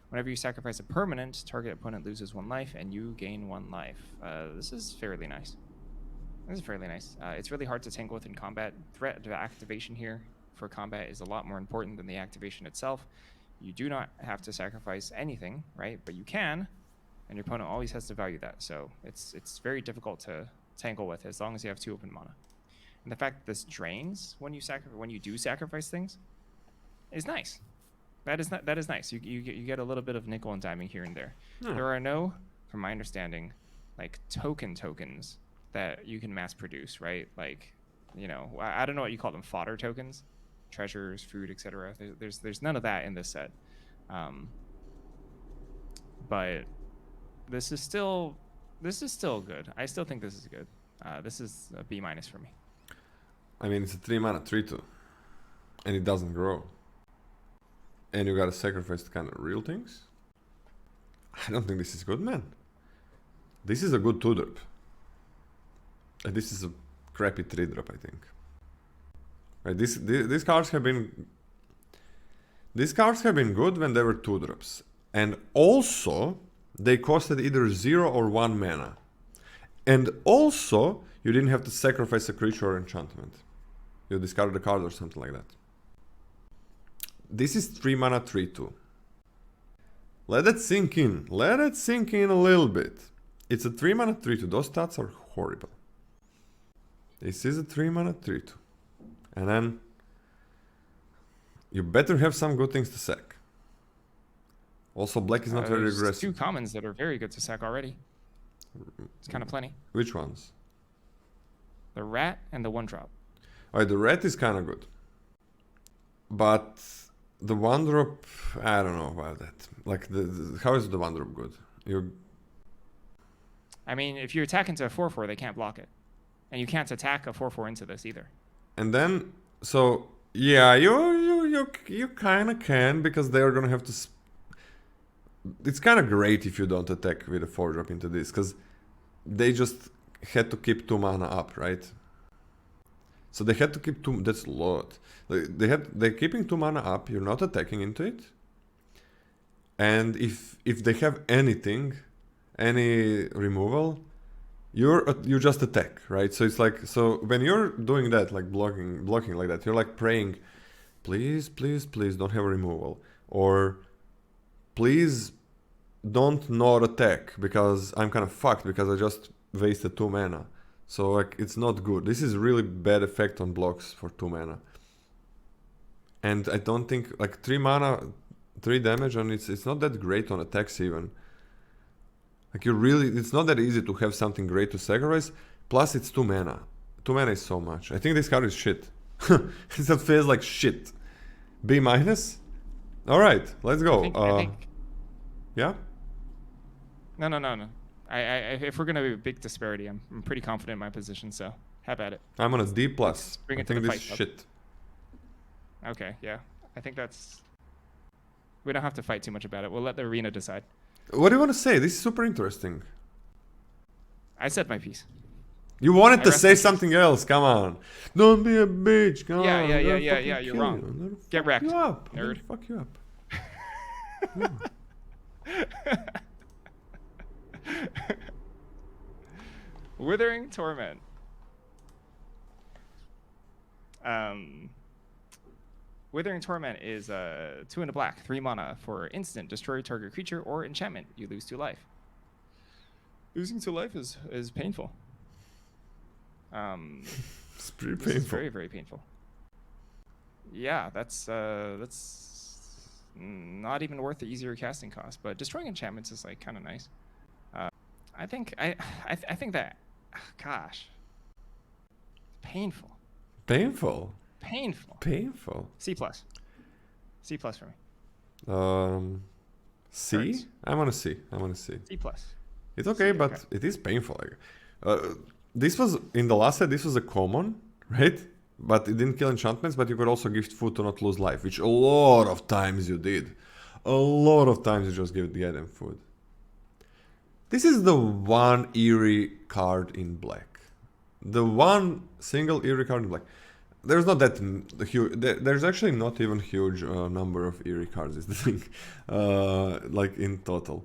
Whenever you sacrifice a permanent, target opponent loses 1 life and you gain 1 life. This is fairly nice. This is fairly nice. It's really hard to tangle with in combat. Threat to activation here for combat is a lot more important than the activation itself. You do not have to sacrifice anything, right? But you can, and your opponent always has to value that. So it's very difficult to tangle with as long as you have 2 open mana. And the fact that this drains when you do sacrifice things is nice. That is nice. You get a little bit of nickel and diming here and there. There are no, from my understanding, like tokens that you can mass produce, right? Like, you know, I don't know what you call them, fodder tokens, treasures, food, etc. There's none of that in this set. But this is still good. I still think this is good. This is a B- for me. I mean, it's a 3 mana 3/2. And it doesn't grow. And you gotta sacrifice the kind of real things? I don't think this is good, man. This is a good 2-drop. And this is a crappy 3-drop, I think. Right, these cards have been... These cards have been good when they were 2-drops. And also, they costed either 0 or 1 mana. And also, you didn't have to sacrifice a creature or enchantment. You discarded a card or something like that. This is 3 mana 3/2. Let it sink in. Let it sink in a little bit. It's a 3 mana 3/2. Those stats are horrible. This is a 3 mana 3/2. And then you better have some good things to sack. Also, black is not very There's aggressive. 2 commons that are very good to sack already. It's kind of plenty. Which ones? The rat and the 1-drop. Alright, the red is kind of good. But the 1-drop, I don't know about that. Like, how is the 1-drop good? I mean, if you attack into a 4/4, they can't block it. And you can't attack a 4/4 into this either. And then, so, yeah, you kind of can, because they're gonna have to... It's kind of great if you don't attack with a 4-drop into this, because they just had to keep 2 mana up, right? So they had to keep 2... That's a lot. They're keeping 2 mana up, you're not attacking into it. And if they have anything, any removal, you just attack, right? So it's like, so when you're doing that, like blocking like that, you're like praying, please don't have a removal, or please don't not attack, because I'm kind of fucked because I just wasted 2 mana. So like, it's not good. This is really bad effect on blocks for 2 mana. And I don't think, like, 3 mana, 3 damage, and it's not that great on attacks even. Like, it's not that easy to have something great to sacrifice. Plus, it's 2 mana. 2 mana is so much. I think this card is shit. It feels like shit. B-? Alright, let's go. I think... Yeah? No. If we're gonna be a big disparity, I'm pretty confident in my position. So have at it. I'm on a D+. Bring I it to think the this is fight, shit. Okay, yeah. I think that's... We don't have to fight too much about it. We'll let the arena decide. What do you want to say? This is super interesting. I said my piece. You wanted to rest say my case. something else. Come on. Don't be a bitch. Come Yeah, on. yeah. You're wrong. Get wrecked, You up. nerd. Fuck you up. Withering Torment. Withering Torment is 2 and a black, 3 mana for instant. Destroy target creature or enchantment. You lose 2 life. Losing 2 life is painful. It's pretty This painful. is very, very painful. Yeah, that's not even worth the easier casting cost. But destroying enchantments is like kind of nice. I think that, gosh, painful. Painful. Painful. Painful. C+. C+ for me. C? Hurts. I'm on a C. I'm on a C. C+. It's okay, C, but okay. it is painful. This was, in the last set, this was a common, right? But it didn't kill enchantments, but you could also gift food to not lose life, which a lot of times you did. A lot of times you just get them food. This is the one eerie card in black. The one single eerie card in black. There's not that huge. There's actually not even huge number of eerie cards. Is the thing, like in total.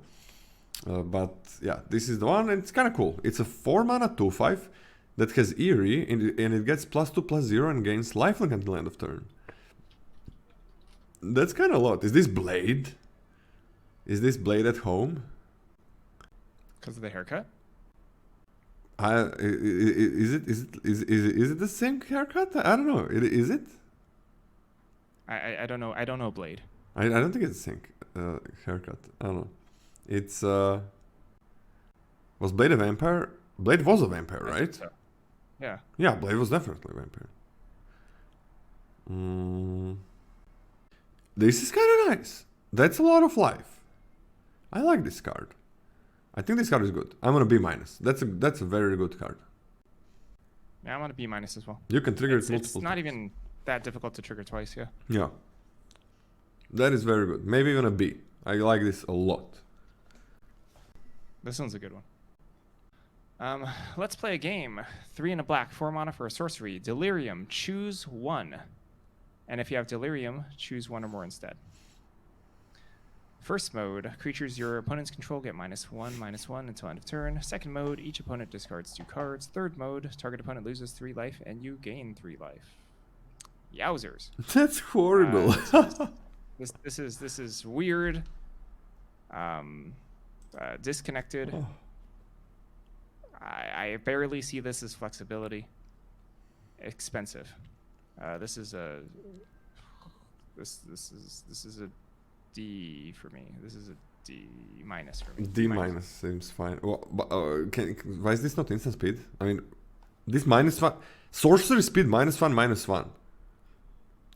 But yeah, this is the one, and it's kind of cool. It's a 4 mana 2/5 that has eerie, and it gets +2/+0 and gains lifelink until end of turn. That's kind of a lot. Is this Blade? Is this Blade at home? Because of the haircut? Is it the same haircut? I don't know. Is it? I don't know. I don't know Blade. I don't think it's the same haircut. I don't know. It's was Blade a vampire? Blade was a vampire, I right? think so. Yeah. Yeah, Blade was definitely a vampire. This is kind of nice. That's a lot of life. I like this card. I think this card is good. I'm gonna B-. That's a very good card. Yeah, I'm on a B- as well. You can trigger it It's multiple not times. even that difficult to trigger twice, yeah. Yeah. That is very good. Maybe even a B. I like this a lot. This one's a good one. Let's play a game. 3 and a black, 4 mana for a sorcery. Delirium, choose 1. And if you have Delirium, choose 1 or more instead. First mode, creatures your opponents control get -1/-1 until end of turn. Second mode, each opponent discards 2 cards. Third mode, target opponent loses 3 life and you gain 3 life. Yowzers. That's horrible. This is weird. Disconnected. Oh. I barely see this as flexibility. Expensive. This is a D for me. This is a D- for me. D- seems fine. Well, but, why is this not instant speed? I mean, this -1 sorcery speed -1/-1.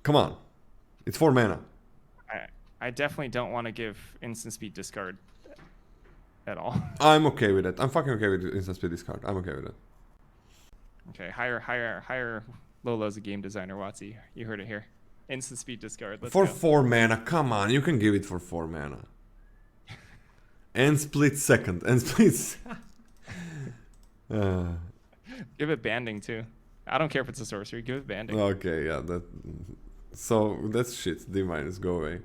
Come on, it's 4 mana. I definitely don't want to give instant speed discard at all. I'm okay with it. I'm fucking okay with instant speed discard. I'm okay with it. Okay, hire Lolo's a game designer, Watsy. You heard it here. Instant speed discard. Let's For go. 4 mana, come on, you can give it for 4 mana. And split second. And split. Give it banding too. I don't care if it's a sorcery. Give it banding. Okay, yeah, so that's shit. D-, go away.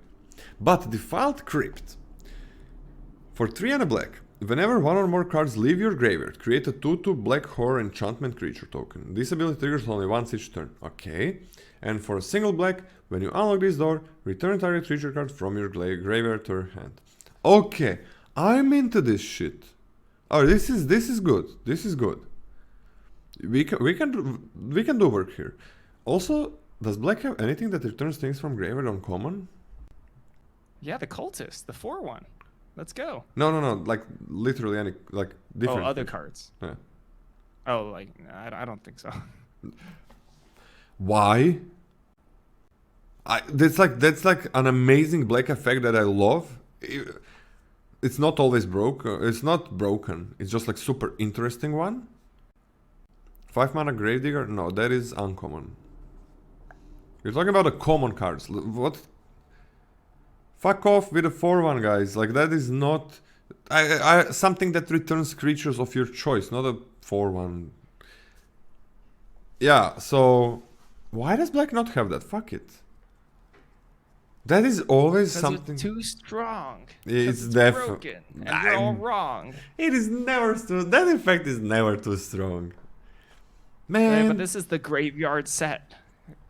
But Defiled Crypt. For 3 and a black, whenever 1 or more cards leave your graveyard, create a 2/2 black horror enchantment creature token. This ability triggers only once each turn. Okay. And for a single black, when you unlock this door, return target creature card from your graveyard to your hand. Okay, I'm into this shit. Oh, this is good. This is good. We can do work here. Also, does black have anything that returns things from graveyard on common? Yeah, the cultist, the 4/1. Let's go. No. Like literally any different. Oh, other cards. Yeah. Oh, like I don't think so. Why? That's like an amazing black effect that I love. It's not always broke. It's not broken. It's just like super interesting one. 5 mana Gravedigger? No, that is uncommon. You're talking about the common cards. What? Fuck off with the 4/1, guys. Like that is not something that returns creatures of your choice, not a 4/1. Yeah. So why does black not have that? Fuck it. That is always something. It's too strong. It's broken. And you're all wrong. It is never too. That effect is never too strong. Man. Yeah, but this is the graveyard set.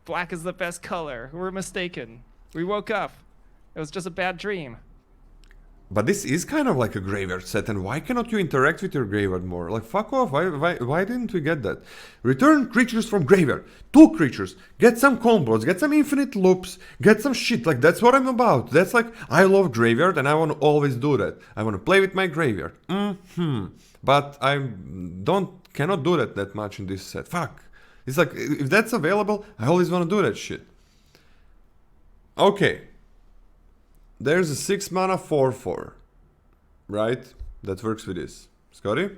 Black is the best color. We're mistaken. We woke up. It was just a bad dream. But this is kind of like a graveyard set, and why cannot you interact with your graveyard more? Like, fuck off, why didn't we get that? Return creatures from graveyard. 2 creatures. Get some combos, get some infinite loops, get some shit. Like, that's what I'm about. That's like, I love graveyard, and I want to always do that. I want to play with my graveyard. But I cannot do that much in this set. Fuck. It's like, if that's available, I always want to do that shit. Okay. There's a 6 mana 4/4, right? That works with this. Scotty?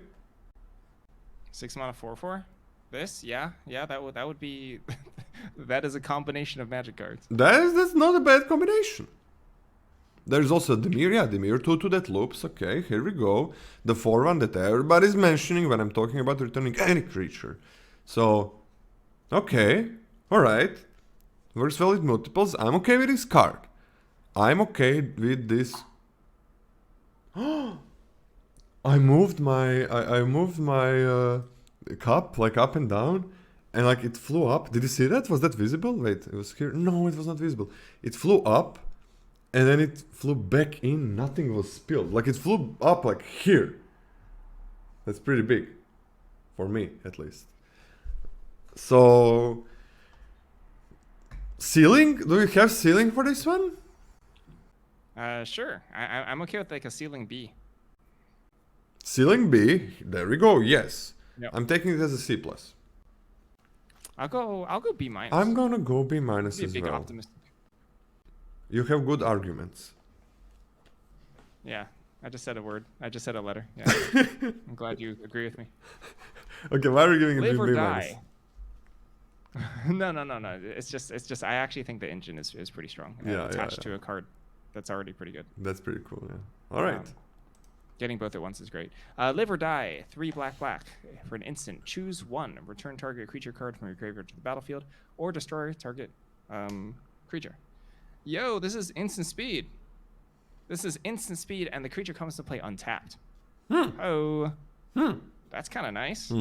6 mana 4/4. This, yeah, that would be. That is a combination of magic cards. That's not a bad combination. There's also Dimir, yeah, Dimir 2 that loops. Okay, here we go. The 4/1 that everybody's mentioning when I'm talking about returning any creature. So, okay, all right, works well with multiples. I'm okay with this card. I'm okay with this. I moved my cup like up and down, and like it flew up. Did you see that? Was that visible? Wait, it was here. No, it was not visible. It flew up, and then it flew back in. Nothing was spilled. Like it flew up like here. That's pretty big, for me at least. So, ceiling? Do we have ceiling for this one? Sure. I'm okay with like a ceiling B. Ceiling B. There we go. Yes. Yep. I'm taking it as a C+. I'll go B minus. I'm gonna go B minus Be a as big well. optimist. You have good arguments. Yeah, I just said a word. I just said a letter. Yeah. I'm glad you agree with me. Okay, why are you giving it Live B or minus? die. No. It's just. I actually think the engine is pretty strong. And attached to a card that's already pretty good. That's pretty cool. Yeah. All right. Getting both at once is great. Live or die. 3 black. For an instant, choose 1. Return target creature card from your graveyard to the battlefield, or destroy target creature. Yo, this is instant speed. And the creature comes to play untapped. Oh. That's kind of nice.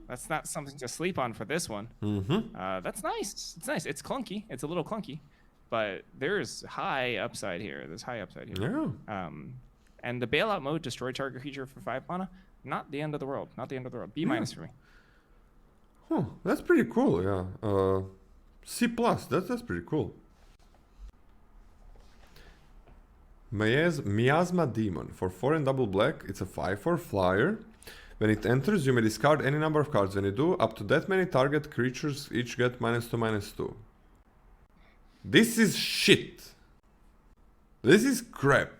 That's not something to sleep on for this one. That's nice. It's nice. It's clunky. It's a little clunky, but there's high upside here. Yeah. And the bailout mode, destroy target creature for 5 mana. Not the end of the world. B minus for me. Huh, that's pretty cool. Yeah. C+. That's pretty cool. Miasma Demon. For 4 and double black, it's a 5/4 flyer. When it enters, you may discard any number of cards. When you do, up to that many target creatures each get -2/-2. This is shit. This is crap.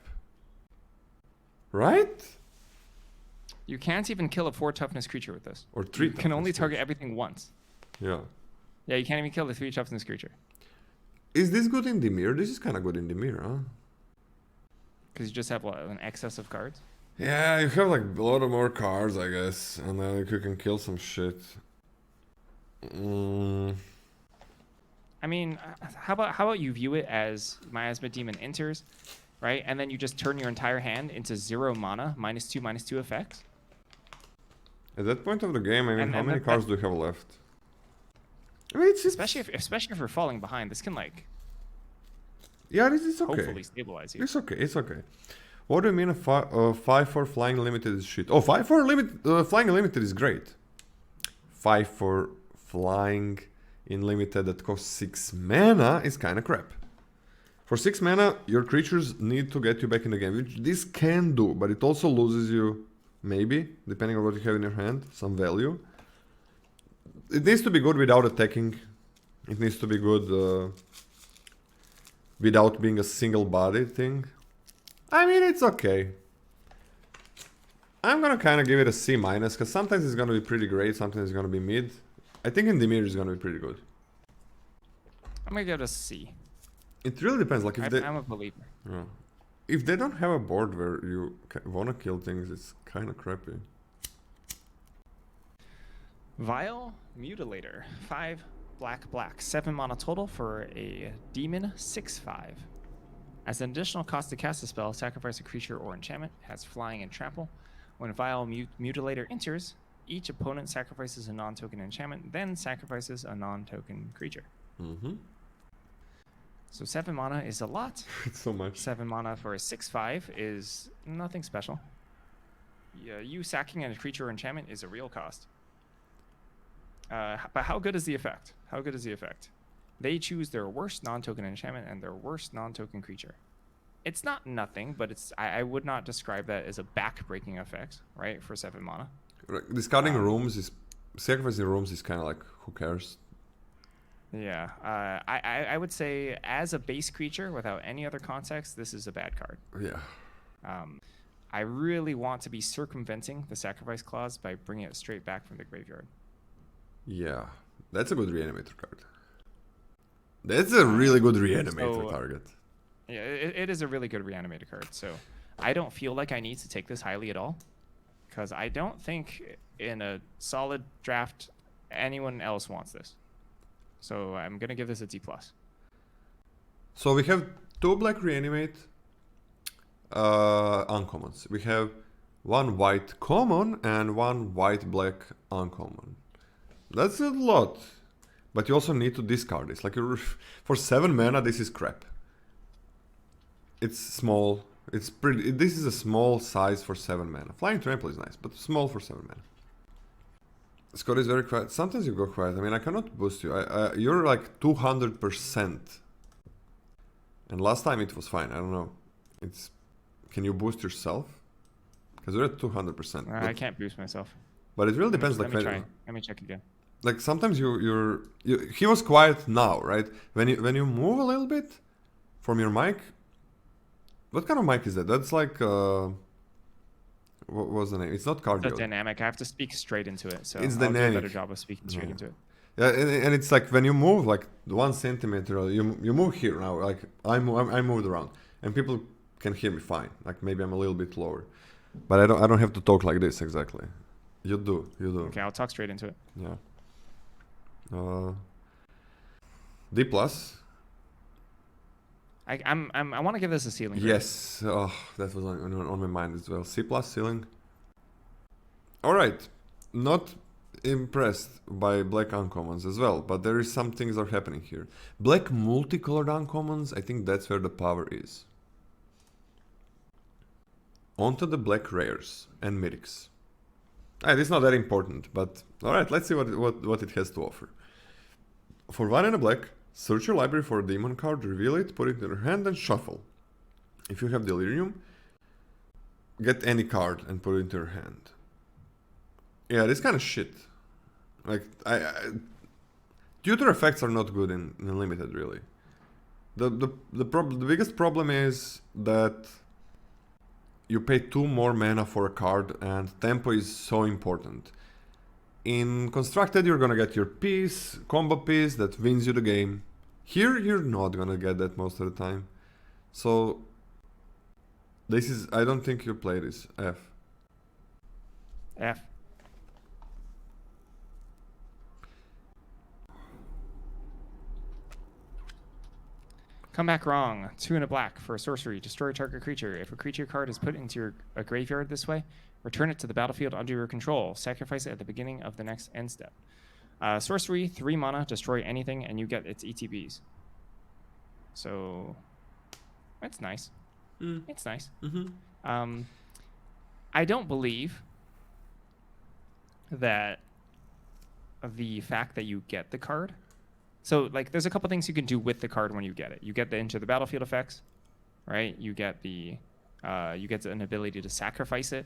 Right? You can't even kill a 4 toughness creature with this. Or 3 You can only target everything once. Yeah. Yeah, you can't even kill the 3 toughness creature. Is this good in Dimir? This is kind of good in Dimir, huh? Because you just have an excess of cards. Yeah, you have like a lot of more cards, I guess, and then you can kill some shit. I mean, how about you view it as Miasma Demon enters, right? And then you just turn your entire hand into 0 mana, -2/-2 effects. At that point of the game, I mean, how many that- cards do you have left? I mean, it's Especially if you're falling behind, this can like yeah, this is okay. hopefully stabilize you. It's okay. It's okay. What do you mean a 5/4 flying limited is shit? Oh, 5/4 flying limited is great. 5/4 flying in limited that costs 6 mana is kind of crap. For 6 mana, your creatures need to get you back in the game, which this can do, but it also loses you, maybe, depending on what you have in your hand, some value. It needs to be good without attacking. It needs to be good without being a single body thing. I mean, it's okay. I'm gonna kind of give it a C-, because sometimes it's gonna be pretty great, sometimes it's gonna be mid. I think in Dimir it's gonna be pretty good. I'm gonna give it a C. It really depends. Like if I'm a believer. if they don't have a board where you wanna kill things, it's kind of crappy. Vile Mutilator, 5 black, 7 mana total for a demon, 6/5. As an additional cost to cast a spell, sacrifice a creature or enchantment. It has flying and trample. When Vile Mutilator enters, each opponent sacrifices a non-token enchantment, then sacrifices a non-token creature. So 7 mana is a lot. It's so much. 7 mana for a 6/5 is nothing special. Yeah, you sacking a creature or enchantment is a real cost. But how good is the effect? How good is the effect? They choose their worst non-token enchantment and their worst non-token creature. It's not nothing, but it's I would not describe that as a back-breaking effect, right? For 7 mana. Discarding rooms is sacrificing rooms is kind of like, who cares? Yeah, I would say as a base creature without any other context, this is a bad card. Yeah. I really want to be circumventing the sacrifice clause by bringing it straight back from the graveyard. Yeah, that's a good reanimator card. That's a really good reanimator target. Yeah, it is a really good reanimator card. So I don't feel like I need to take this highly at all, because I don't think in a solid draft anyone else wants this. So I'm gonna give this a D+. So we have 2 black reanimate uncommons. We have 1 white common and 1 white black uncommon. That's a lot, but you also need to discard this. Like for 7 mana, this is crap. It's small. It's pretty. This is a small size for 7 mana. Flying Trample is nice, but small for 7 mana. Scott is very quiet. Sometimes you go quiet. I mean, I cannot boost you. You're like 200%. And last time it was fine. I don't know. Can you boost yourself? Because you're at 200%. I can't boost myself. But it really depends. Let me try. Let me check again. Like sometimes he was quiet now, right? When you move a little bit from your mic. What kind of mic is that? That's like what was the name? It's not cardio. It's dynamic. I have to speak straight into it, so it's I'll dynamic. do a better job of speaking straight into it. Yeah, and it's like when you move like 1 centimeter, you move here now. Like I moved around, and people can hear me fine. Like maybe I'm a little bit lower, but I don't have to talk like this exactly. You do. Okay, I'll talk straight into it. Yeah. D+. I want to give this a ceiling. Yes. Oh, that was on my mind as well. C+ ceiling. All right. Not impressed by black uncommons as well, but there is some things are happening here. Black multicolored uncommons, I think that's where the power is. Onto the black rares and mythics. It's not that important, but all right, let's see what it has to offer. For 1 and a black, search your library for a demon card, reveal it, put it in your hand, and shuffle. If you have Delirium, get any card and put it into your hand. Yeah, this kind of shit. Like, tutor effects are not good in limited, really. The biggest problem is that you pay 2 more mana for a card, and tempo is so important. In Constructed, you're gonna get your piece, combo piece that wins you the game. Here, you're not gonna get that most of the time. So, this is, I don't think you play this. F. Come back wrong. 2 and a black for a sorcery. Destroy a target creature. If a creature card is put into a graveyard this way, return it to the battlefield under your control. Sacrifice it at the beginning of the next end step. Sorcery, 3 mana, destroy anything, and you get its ETBs. So, that's nice. It's nice. Mm-hmm. I don't believe that the fact that you get the card. So, like, there's a couple things you can do with the card when you get it. You get the Enter the Battlefield effects, right? You get an ability to sacrifice it.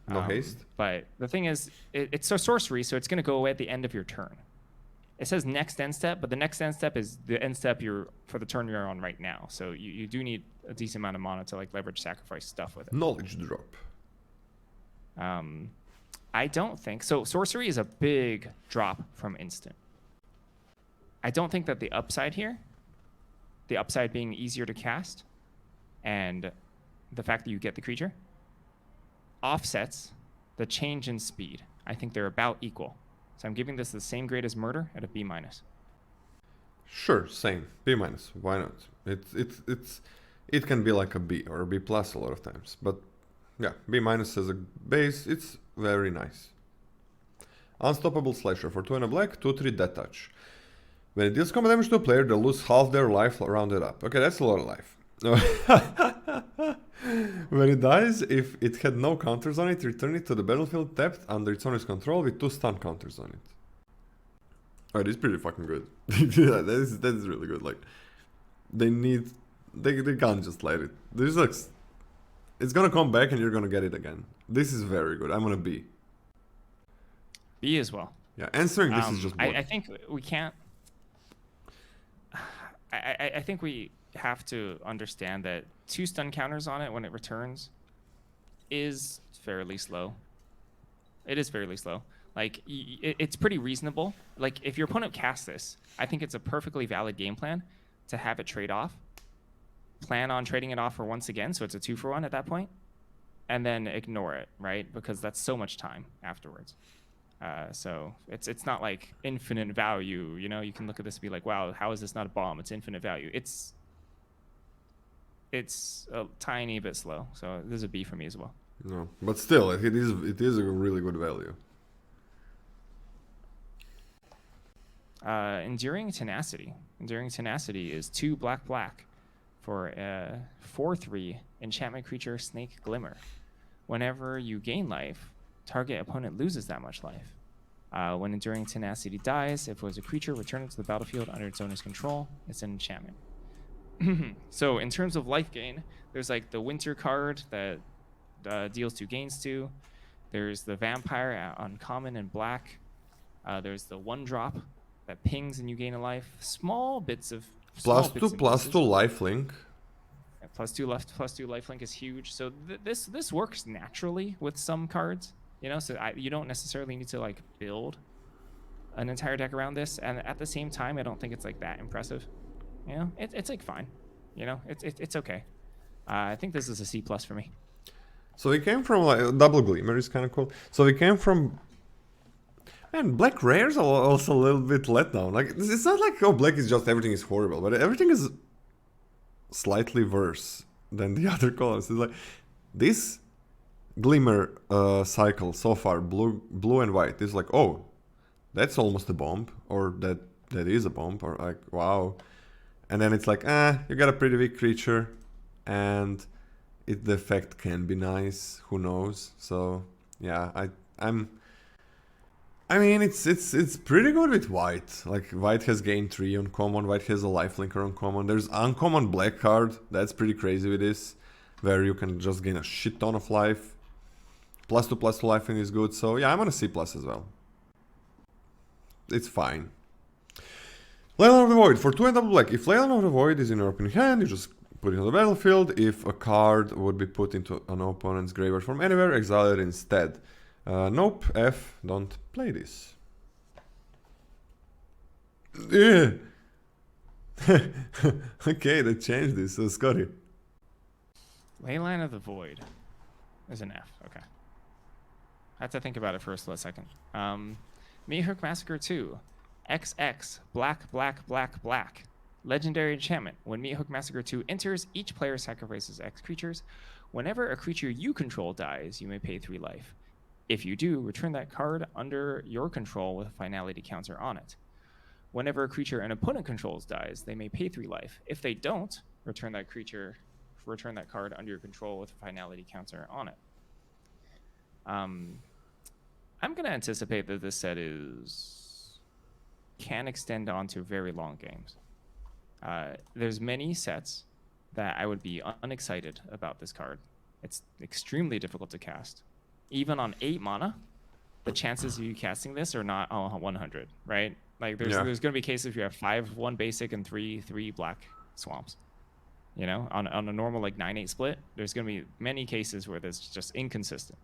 No haste. But the thing is, it's a sorcery, so it's going to go away at the end of your turn. It says next end step, but the next end step is the end step for the turn you're on right now. So you do need a decent amount of mana to like leverage sacrifice stuff with it. Knowledge drop. I don't think so. Sorcery is a big drop from instant. I don't think that the upside here, the upside being easier to cast, and the fact that you get the creature, offsets the change in speed. I think they're about equal. So I'm giving this the same grade as Murder at a B-. Sure, same. B-. Why not? It can be like a B or a B+ a lot of times. But yeah, B- as a base, it's very nice. Unstoppable Slasher for 2 and a black, 2/3 Death Touch. When it deals combat damage to a player, they'll lose half their life rounded up. Okay, that's a lot of life. When it dies, if it had no counters on it, return it to the battlefield tapped under its owner's control with 2 stun counters on it. Oh, it's pretty fucking good. Yeah, that is really good. Like, they can't just let it. There's like, it's gonna come back and you're gonna get it again. This is very good. I'm gonna B. B as well. Yeah, answering this is just I think we can't. I think we have to understand that 2 stun counters on it when it returns is fairly slow. It is fairly slow. Like, it's pretty reasonable. Like, if your opponent casts this, I think it's a perfectly valid game plan to have it trade off. Plan on trading it off for once again, so it's a 2-for-1 at that point, and then ignore it, right? Because that's so much time afterwards. So it's not like infinite value. You know, you can look at this and be like, wow, how is this not a bomb? It's infinite value. It's a tiny bit slow. So this is a B for me as well. No, but still, it is a really good value. Enduring Tenacity. Enduring Tenacity is 2 black for a 4/3 enchantment creature Snake Glimmer. Whenever you gain life, target opponent loses that much life. When Enduring Tenacity dies, if it was a creature, return it to the battlefield under its owner's control. It's an enchantment. So in terms of life gain, there's like the Winter card that deals 2 gains to. There's the Vampire uncommon and black. There's the 1-drop that pings and you gain a life. Small bits of +2 lifelink. +2 lifelink is huge. So this works naturally with some cards, you know. So you don't necessarily need to like build an entire deck around this. And at the same time, I don't think it's like that impressive. You know, it's like fine. You know, it's okay. I think this is a C+ for me. So we came from like double glimmer is kind of cool. So we came from. Man, black rares are also a little bit let down. Like, it's not like, oh, black is just everything is horrible, but everything is slightly worse than the other colors. It's like, this glimmer cycle so far, blue and white, is like, oh, that's almost a bomb, or that is a bomb, or like, wow. And then it's like, you got a pretty weak creature, and the effect can be nice, who knows. So, yeah, I mean, it's pretty good with white. Like, white has gain 3 on common, white has a lifelinker on common. There's uncommon black card, that's pretty crazy with this, where you can just gain a shit ton of life. +2 lifelink is good, so yeah, I'm on a C+ as well. It's fine. Leyline of the Void, for 2 and double black. If Leyline of the Void is in your opening hand, you just put it on the battlefield. If a card would be put into an opponent's graveyard from anywhere, exile it instead. Nope, F, don't play this. Yeah. Okay, they changed this, so Scotty. Leyline of the Void is an F, okay. I have to think about it for a split second. Meathook Massacre 2, XX, black. Legendary enchantment. When Meathook Massacre 2 enters, each player sacrifices X creatures. Whenever a creature you control dies, you may pay 3 life. If you do, return that card under your control with a finality counter on it. Whenever a creature an opponent controls dies, they may pay 3 life. If they don't, return that card under your control with a finality counter on it. I'm going to anticipate that this set can extend on to very long games. There's many sets that I would be unexcited about this card. It's extremely difficult to cast. Even on 8 mana, the chances of you casting this are not 100, right? Like there's going to be cases if you have 5/1 basic and 3/3 black swamps. You know, on a normal like 9/8 split, there's going to be many cases where that's just inconsistent.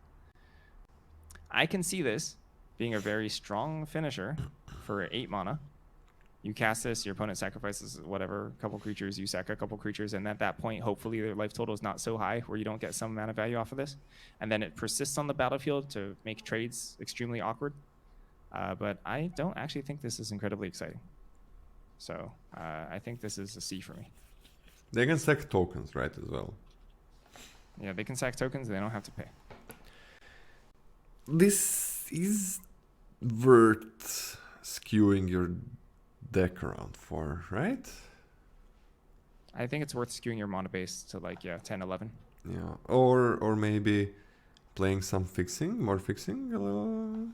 I can see this being a very strong finisher for 8 mana. You cast this, your opponent sacrifices whatever, couple creatures, you sack a couple creatures, and at that point, hopefully their life total is not so high where you don't get some amount of value off of this. And then it persists on the battlefield to make trades extremely awkward. But I don't actually think this is incredibly exciting. So I think this is a C for me. They can sack tokens, right, as well? Yeah, they can sack tokens, they don't have to pay. This is worth skewing your deck around for, right? I think it's worth skewing your mana base to like 10, 11. Yeah, or maybe playing some fixing, more fixing.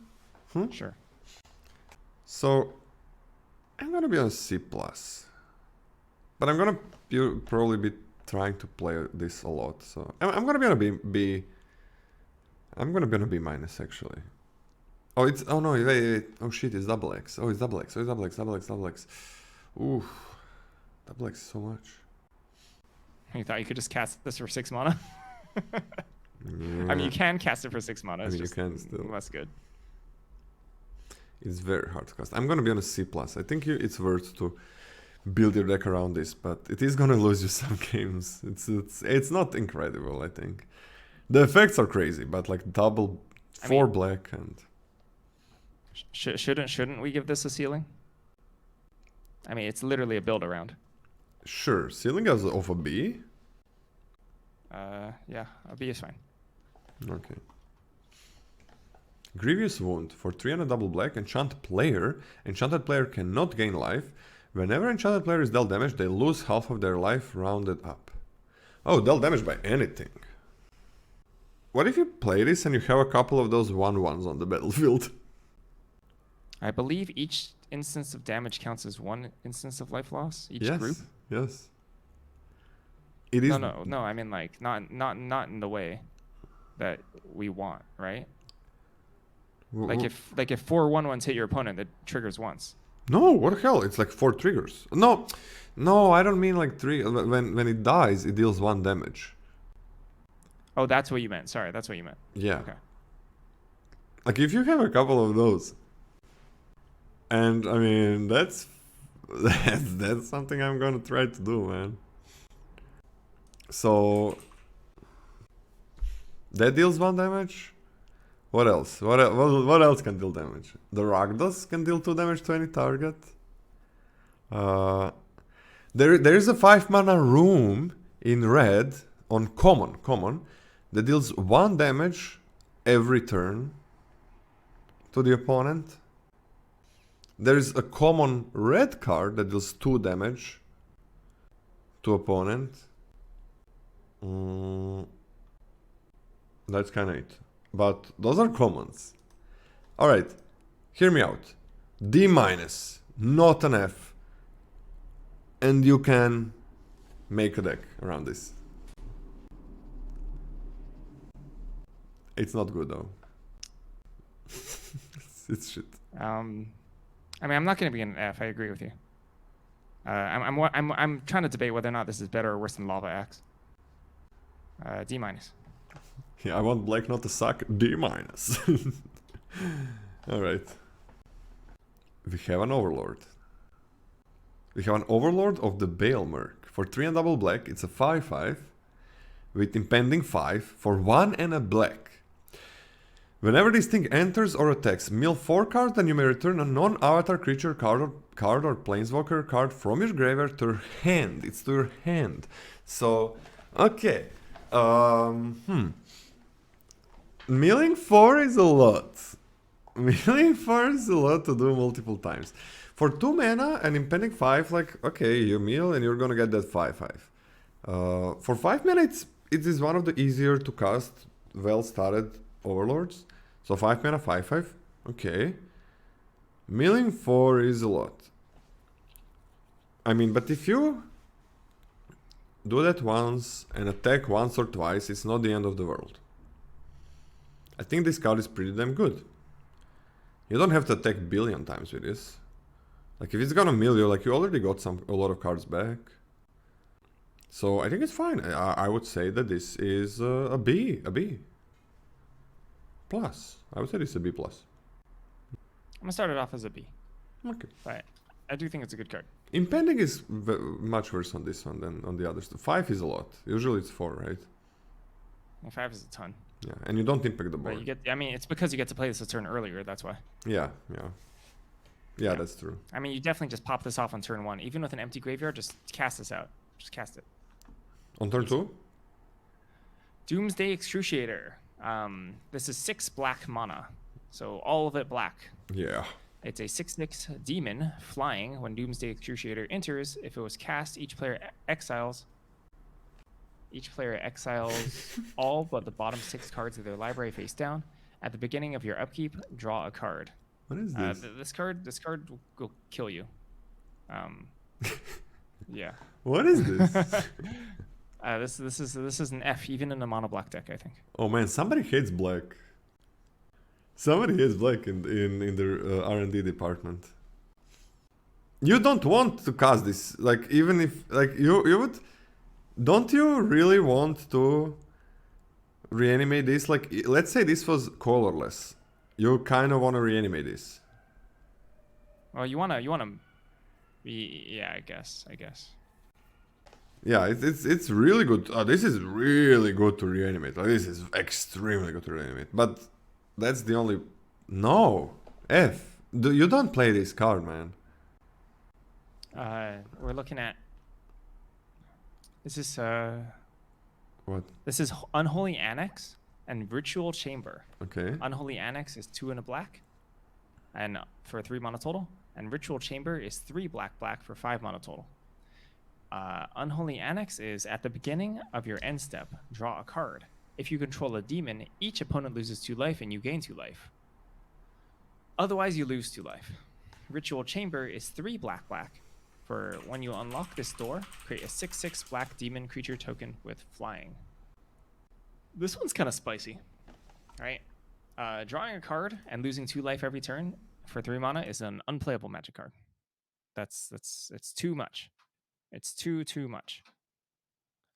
Sure. So I'm gonna be on C+, but I'm gonna probably be trying to play this a lot. So I'm gonna be on a B. I'm gonna be on a B minus actually. Oh, it's no, wait. Oh shit, it's double X. Oh, it's double X. Oh, it's double X. Double X. Ooh, double X so much. You thought you could just cast this for 6 mana? Yeah. I mean, you can cast it for 6 mana. It's you just can still. less good. It's very hard to cast. I'm gonna be on a C+. I think it's worth to build your deck around this, but it is gonna lose you some games. It's not incredible, I think. The effects are crazy, but like double 4 black and... Shouldn't we give this a ceiling? I mean, it's literally a build around. Sure, ceiling as of a B? Yeah, a B is fine. Okay. Grievous Wound for 3 and a double black, enchant player. Enchanted player cannot gain life. Whenever enchanted player is dealt damage, they lose half of their life rounded up. Oh, dealt damage by anything. What if you play this and you have a couple of those 1/1s on the battlefield? I believe each instance of damage counts as 1 instance of life loss. Each group. Yes. It is. No. I mean, like not in the way that we want, right? Like if 4 1/1s hit your opponent, that triggers once. No, what the hell? It's like 4 triggers. No, I don't mean like 3. When it dies, it deals 1 damage. Oh, that's what you meant. Sorry, that's what you meant. Yeah. Okay. Like if you have a couple of those, and I mean that's something I'm gonna try to do, man. So that deals 1 damage. What else? What else can deal damage? The Rakdos can deal 2 damage to any target. There is a 5 mana room in red on common that deals 1 damage every turn to the opponent. There is a common red card that deals 2 damage to opponent. That's kind of it. But those are commons. Alright, hear me out. D minus, not an F. And you can make a deck around this. It's not good though. It's shit. I mean, I'm not going to be an F. I agree with you. I'm trying to debate whether or not this is better or worse than Lava Axe. D minus. Yeah, I want black not to suck. D minus. Alright. We have an Overlord. We have an Overlord of the Bale Merc. For 3 and double black, it's a 5/5 with impending 5 for 1 and a black. Whenever this thing enters or attacks, mill 4 cards, then you may return a non-avatar creature card or planeswalker card from your graveyard to your hand. It's to your hand. So, okay. Milling 4 is a lot. Milling 4 is a lot to do multiple times. For 2 mana and impending 5, like, okay, you mill and you're gonna get that 5/5. For 5 mana, it is one of the easier to cast, well-started Overlords. So 5 mana, 5/5, okay. Milling 4 is a lot. I mean, but if you do that once and attack once or twice, it's not the end of the world. I think this card is pretty damn good. You don't have to attack a billion times with this. Like if it's gonna mill you, like you already got a lot of cards back. So I think it's fine. I would say that this is a B. Plus. I would say this is a B+. I'm gonna start it off as a B. Okay. But I do think it's a good card. Impending is much worse on this one than on the others. 5 is a lot. Usually it's 4, right? And 5 is a ton. Yeah, and you don't impact the board. But you get, I mean, it's because you get to play this a turn earlier. That's why. Yeah, that's true. I mean, you definitely just pop this off on turn 1. Even with an empty graveyard, just cast this out. Just cast it. On turn 2? Doomsday Excruciator. This is 6 black mana. So all of it black. Yeah. It's a 6/6 demon flying. When Doomsday Cruciator enters, if it was cast, each player exiles all but the bottom 6 cards of their library face down. At the beginning of your upkeep, draw a card. What is this? This card will kill you. Yeah. What is this? This is an F even in a mono black deck, I think. Oh man, somebody hates black. Somebody hates black in the R&D department. You don't want to cast this, like even if like you would. Don't you really want to reanimate this? Like, let's say this was colorless. You kind of want to reanimate this. Well, you wanna, yeah, I guess. Yeah, it's really good. This is really good to reanimate. Like, this is extremely good to reanimate. But that's the only. No, F. You don't play this card, man. We're looking at. This is What? This is Unholy Annex and Ritual Chamber. Okay. Unholy Annex is 2 and a black, and for 3 mana total. And Ritual Chamber is 3 black for 5 mana total. Unholy Annex is at the beginning of your end step, draw a card. If you control a demon, each opponent loses 2 life and you gain 2 life. Otherwise, you lose 2 life. Ritual Chamber is 3 black. For when you unlock this door, create a 6/6 black demon creature token with flying. This one's kind of spicy, right? Drawing a card and losing 2 life every turn for 3 mana is an unplayable Magic card. It's too much. It's too much.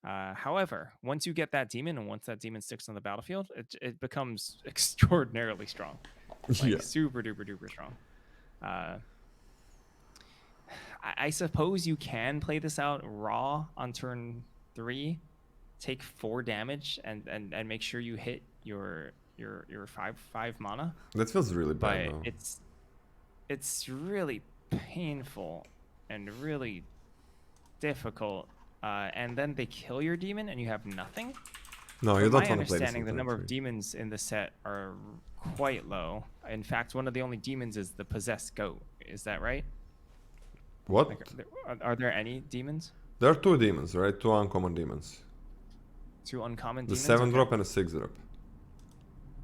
However, once you get that demon and once that demon sticks on the battlefield, it becomes extraordinarily strong. Like, yeah. Super duper strong. I suppose you can play this out raw on turn 3, take 4 damage and make sure you hit your 5 mana. That feels really bad. But though. it's really painful and really difficult. And then they kill your demon and you have nothing. No, you From don't my want to play this. understanding, the number of demons in the set are quite low. In fact, one of the only demons is the possessed goat. Is that right? What? Like, are there any demons? There are 2 demons, right? 2 uncommon demons. 2 uncommon The demons? 7-drop and a 6-drop.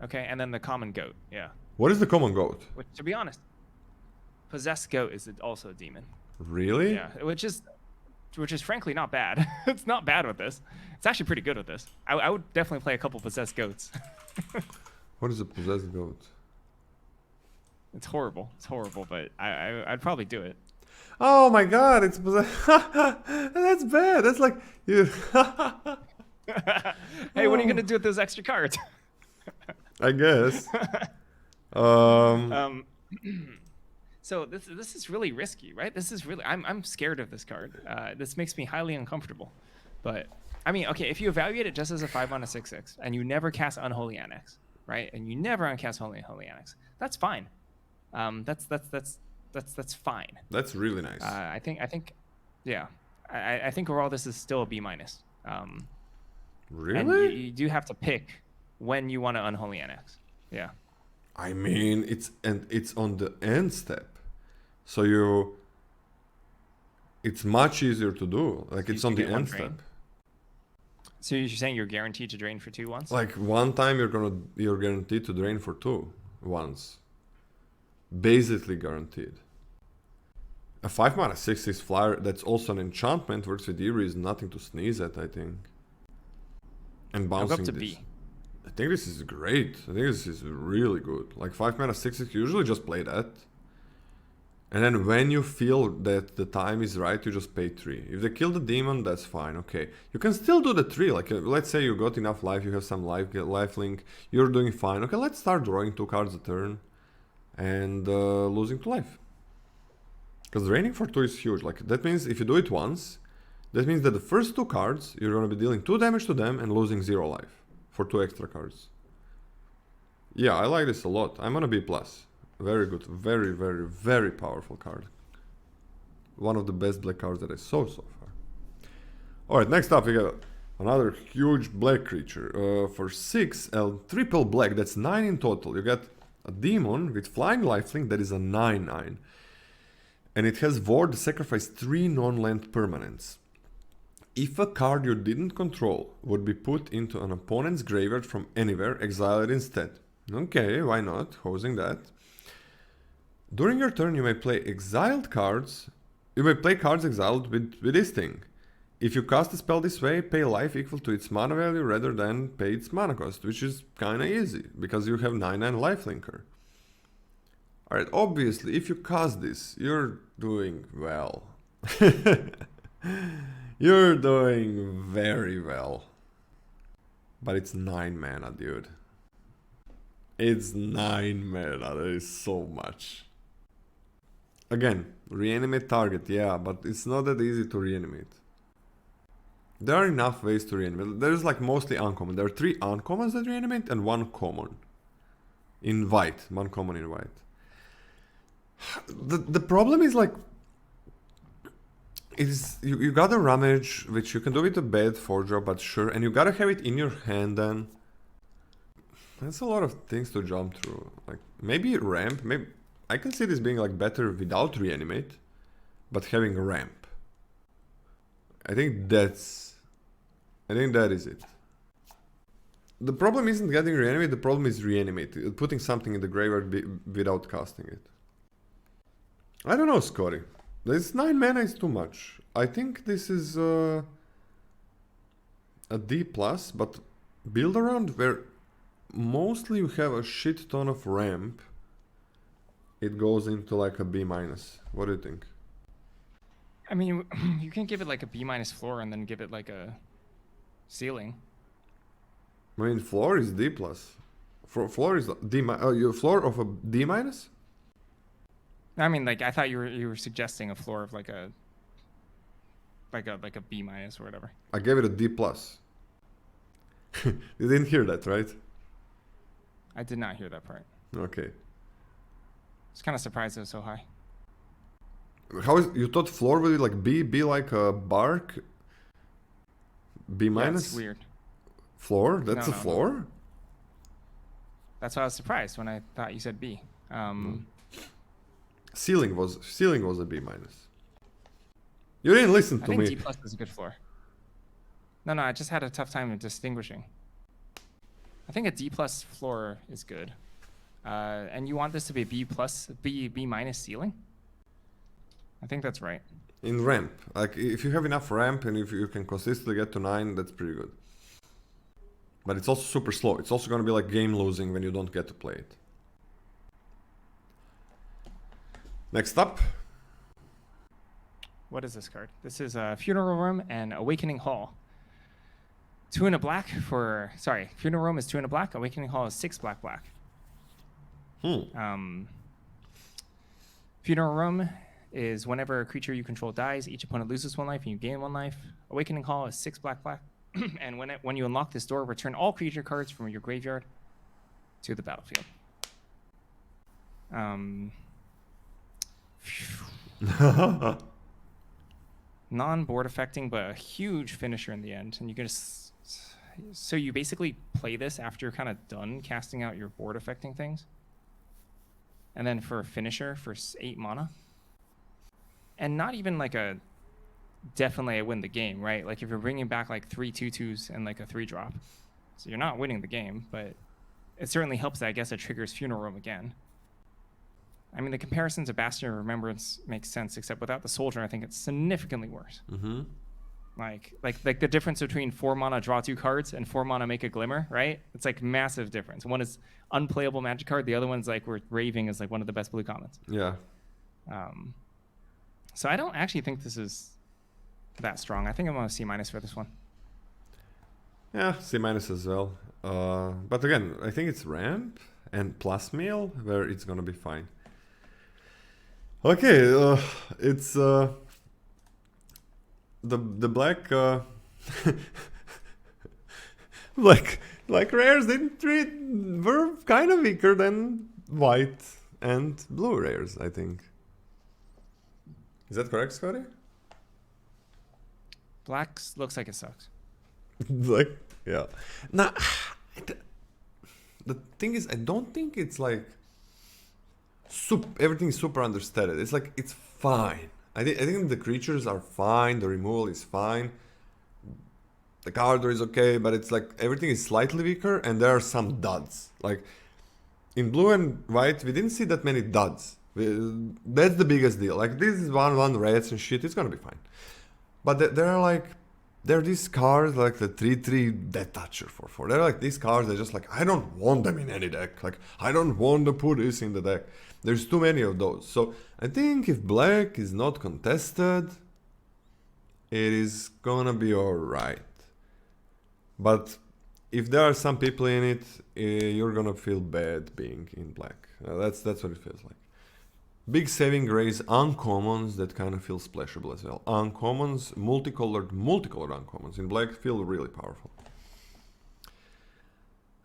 Okay, and then the common goat, yeah. What is the common goat? Which, to be honest, possessed goat is also a demon. Really? Yeah, which is frankly not bad. It's not bad with this. It's actually pretty good with this. I would definitely play a couple possessed goats. What is a possessed goat? It's horrible, but I'd probably do it. Oh my god, it's that's bad. That's like you. Hey, what are you gonna do with those extra cards? I guess. So this is really risky, right? This is really I'm scared of this card. This makes me highly uncomfortable. But I mean, okay, if you evaluate it just as a 5 mana 6/6 and you never cast Unholy Annex, right? And you never uncast Unholy Annex, that's fine. That's fine. That's really nice. I think, yeah. I think overall this is still a B-. Really? And you do have to pick when you want to Unholy Annex. Yeah. I mean, it's on the end step, so it's much easier to do. Like So it's you on the get one end drain? step. So you're saying you're guaranteed to drain for 2 once? Like one time you're guaranteed to drain for 2 once. Basically guaranteed. A 5 mana 6/6 flyer that's also an enchantment works with Eerie is nothing to sneeze at, I think. And I'll bouncing go up to this. B. I think this is great. I think this is really good. Like 5 mana 6/6, usually just play that. And then when you feel that the time is right, you just pay 3. If they kill the demon, that's fine. Okay, you can still do the 3. Like let's say you got enough life, you have some life link, you're doing fine. Okay, let's start drawing 2 cards a turn and losing 2 life. Because draining for 2 is huge. Like that means if you do it once, that means that the first 2 cards you're gonna be dealing 2 damage to them and losing 0 life for 2 extra cards. Yeah, I like this a lot. I'm on a B+. Very good. Very, very, very powerful card. One of the best black cards that I saw so far. Alright, next up we got another huge black creature. For 6 and triple black, that's 9 in total. You get A demon with flying lifelink that is a 9/9. And it has Ward sacrifice 3 non-land permanents. If a card you didn't control would be put into an opponent's graveyard from anywhere, exile it instead. Okay, why not? Hosing that. During your turn, you may play exiled cards. You may play cards exiled with this thing. If you cast a spell this way, pay life equal to its mana value rather than pay its mana cost, which is kinda easy, because you have 9/9 lifelinker. Alright, obviously, if you cast this, you're doing well. You're doing very well. But it's 9 mana, dude. It's 9 mana, that is so much. Again, reanimate target, yeah, but it's not that easy to reanimate. There are enough ways to reanimate. There's like mostly uncommon. There are 3 uncommons that reanimate and 1 common. In white. 1 common in white. The problem is like... You got a Rummage, which you can do with a bad 4-drop, but sure. And you gotta have it in your hand then. That's a lot of things to jump through. Like, maybe ramp, maybe... I can see this being like better without reanimate, but having ramp. I think that is it. The problem isn't getting reanimate, the problem is reanimate. Putting something in the graveyard without casting it. I don't know, Scotty. This 9 mana is too much. I think this is a D+, but build around where mostly you have a shit ton of ramp. It goes into like a B-. What do you think? I mean, you can give it like a B- floor and then give it like a ceiling. I mean, floor is D+. Floor is D-. Your floor of a D-? I mean, like I thought you were suggesting a floor of like a B- or whatever. I gave it a D+. You didn't hear that, right? I did not hear that part. Okay. I was kind of surprised it was so high. How is you thought floor would be like B like a bark? B-? Yeah, it's weird. Floor? That's No, a floor? That's why I was surprised when I thought you said B. Ceiling was a B-. You didn't listen to me. I think D+ is a good floor. No, I just had a tough time distinguishing. I think a D+ floor is good. And you want this to be B+ B- ceiling? I think that's right. In ramp. Like if you have enough ramp and if you can consistently get to 9, that's pretty good. But it's also super slow. It's also gonna be like game losing when you don't get to play it. Next up. What is this card? This is Funeral Room and Awakening Hall. 2 and a black for... Sorry, Funeral Room is 2 and a black. Awakening Hall is 6 black. Funeral Room is whenever a creature you control dies, each opponent loses 1 life and you gain 1 life. Awakening Hall is 6 black. And when you unlock this door, return all creature cards from your graveyard to the battlefield. Non-board affecting, but a huge finisher in the end. And you can just... So you basically play this after you're kind of done casting out your board affecting things. And then for a finisher for 8 mana. And not even like a definitely I win the game, right? Like if you're bringing back like 3 2/2s and like a 3-drop. So you're not winning the game, but it certainly helps that I guess it triggers Funeral Room again. I mean, the comparison to Bastion of Remembrance makes sense, except without the Soldier, I think it's significantly worse. Mm-hmm. Like the difference between 4 mana draw 2 cards and 4 mana make a Glimmer, right? It's like massive difference. One is unplayable Magic card. The other one's like we're raving is like one of the best blue commons. Yeah. So I don't actually think this is that strong. I think I'm on a C- for this one. Yeah, C- as well. But again, I think it's ramp and plus meal where it's gonna be fine. Okay, it's the black black rares were kind of weaker than white and blue rares, I think. Is that correct, Scotty? Black looks like it sucks. Like, yeah. Nah, the thing is, I don't think it's like everything is super understated. It's like, it's fine. I think the creatures are fine, the removal is fine. The card draw is okay, but it's like everything is slightly weaker and there are some duds. Like in blue and white, we didn't see that many duds. That's the biggest deal. Like this is 1/1 reds and shit, it's gonna be fine. But there are these cards like the 3/3 Death Toucher 4/4. They're like these cards that just like, I don't want them in any deck. Like I don't want to put this in the deck. There's too many of those. So I think if black is not contested, it is gonna be alright. But if there are some people in it, you're gonna feel bad being in black. That's what it feels like. Big saving grace uncommons that kind of feel splashable as well. Uncommons, multicolored uncommons in black feel really powerful.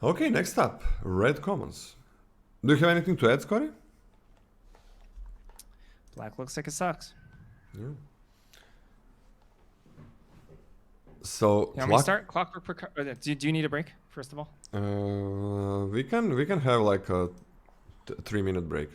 Okay, next up, red commons. Do you have anything to add, Scotty? Black looks like it sucks. Yeah. So You want me to start? Clockwork. Do you need a break first of all? We can have like a 3-minute break.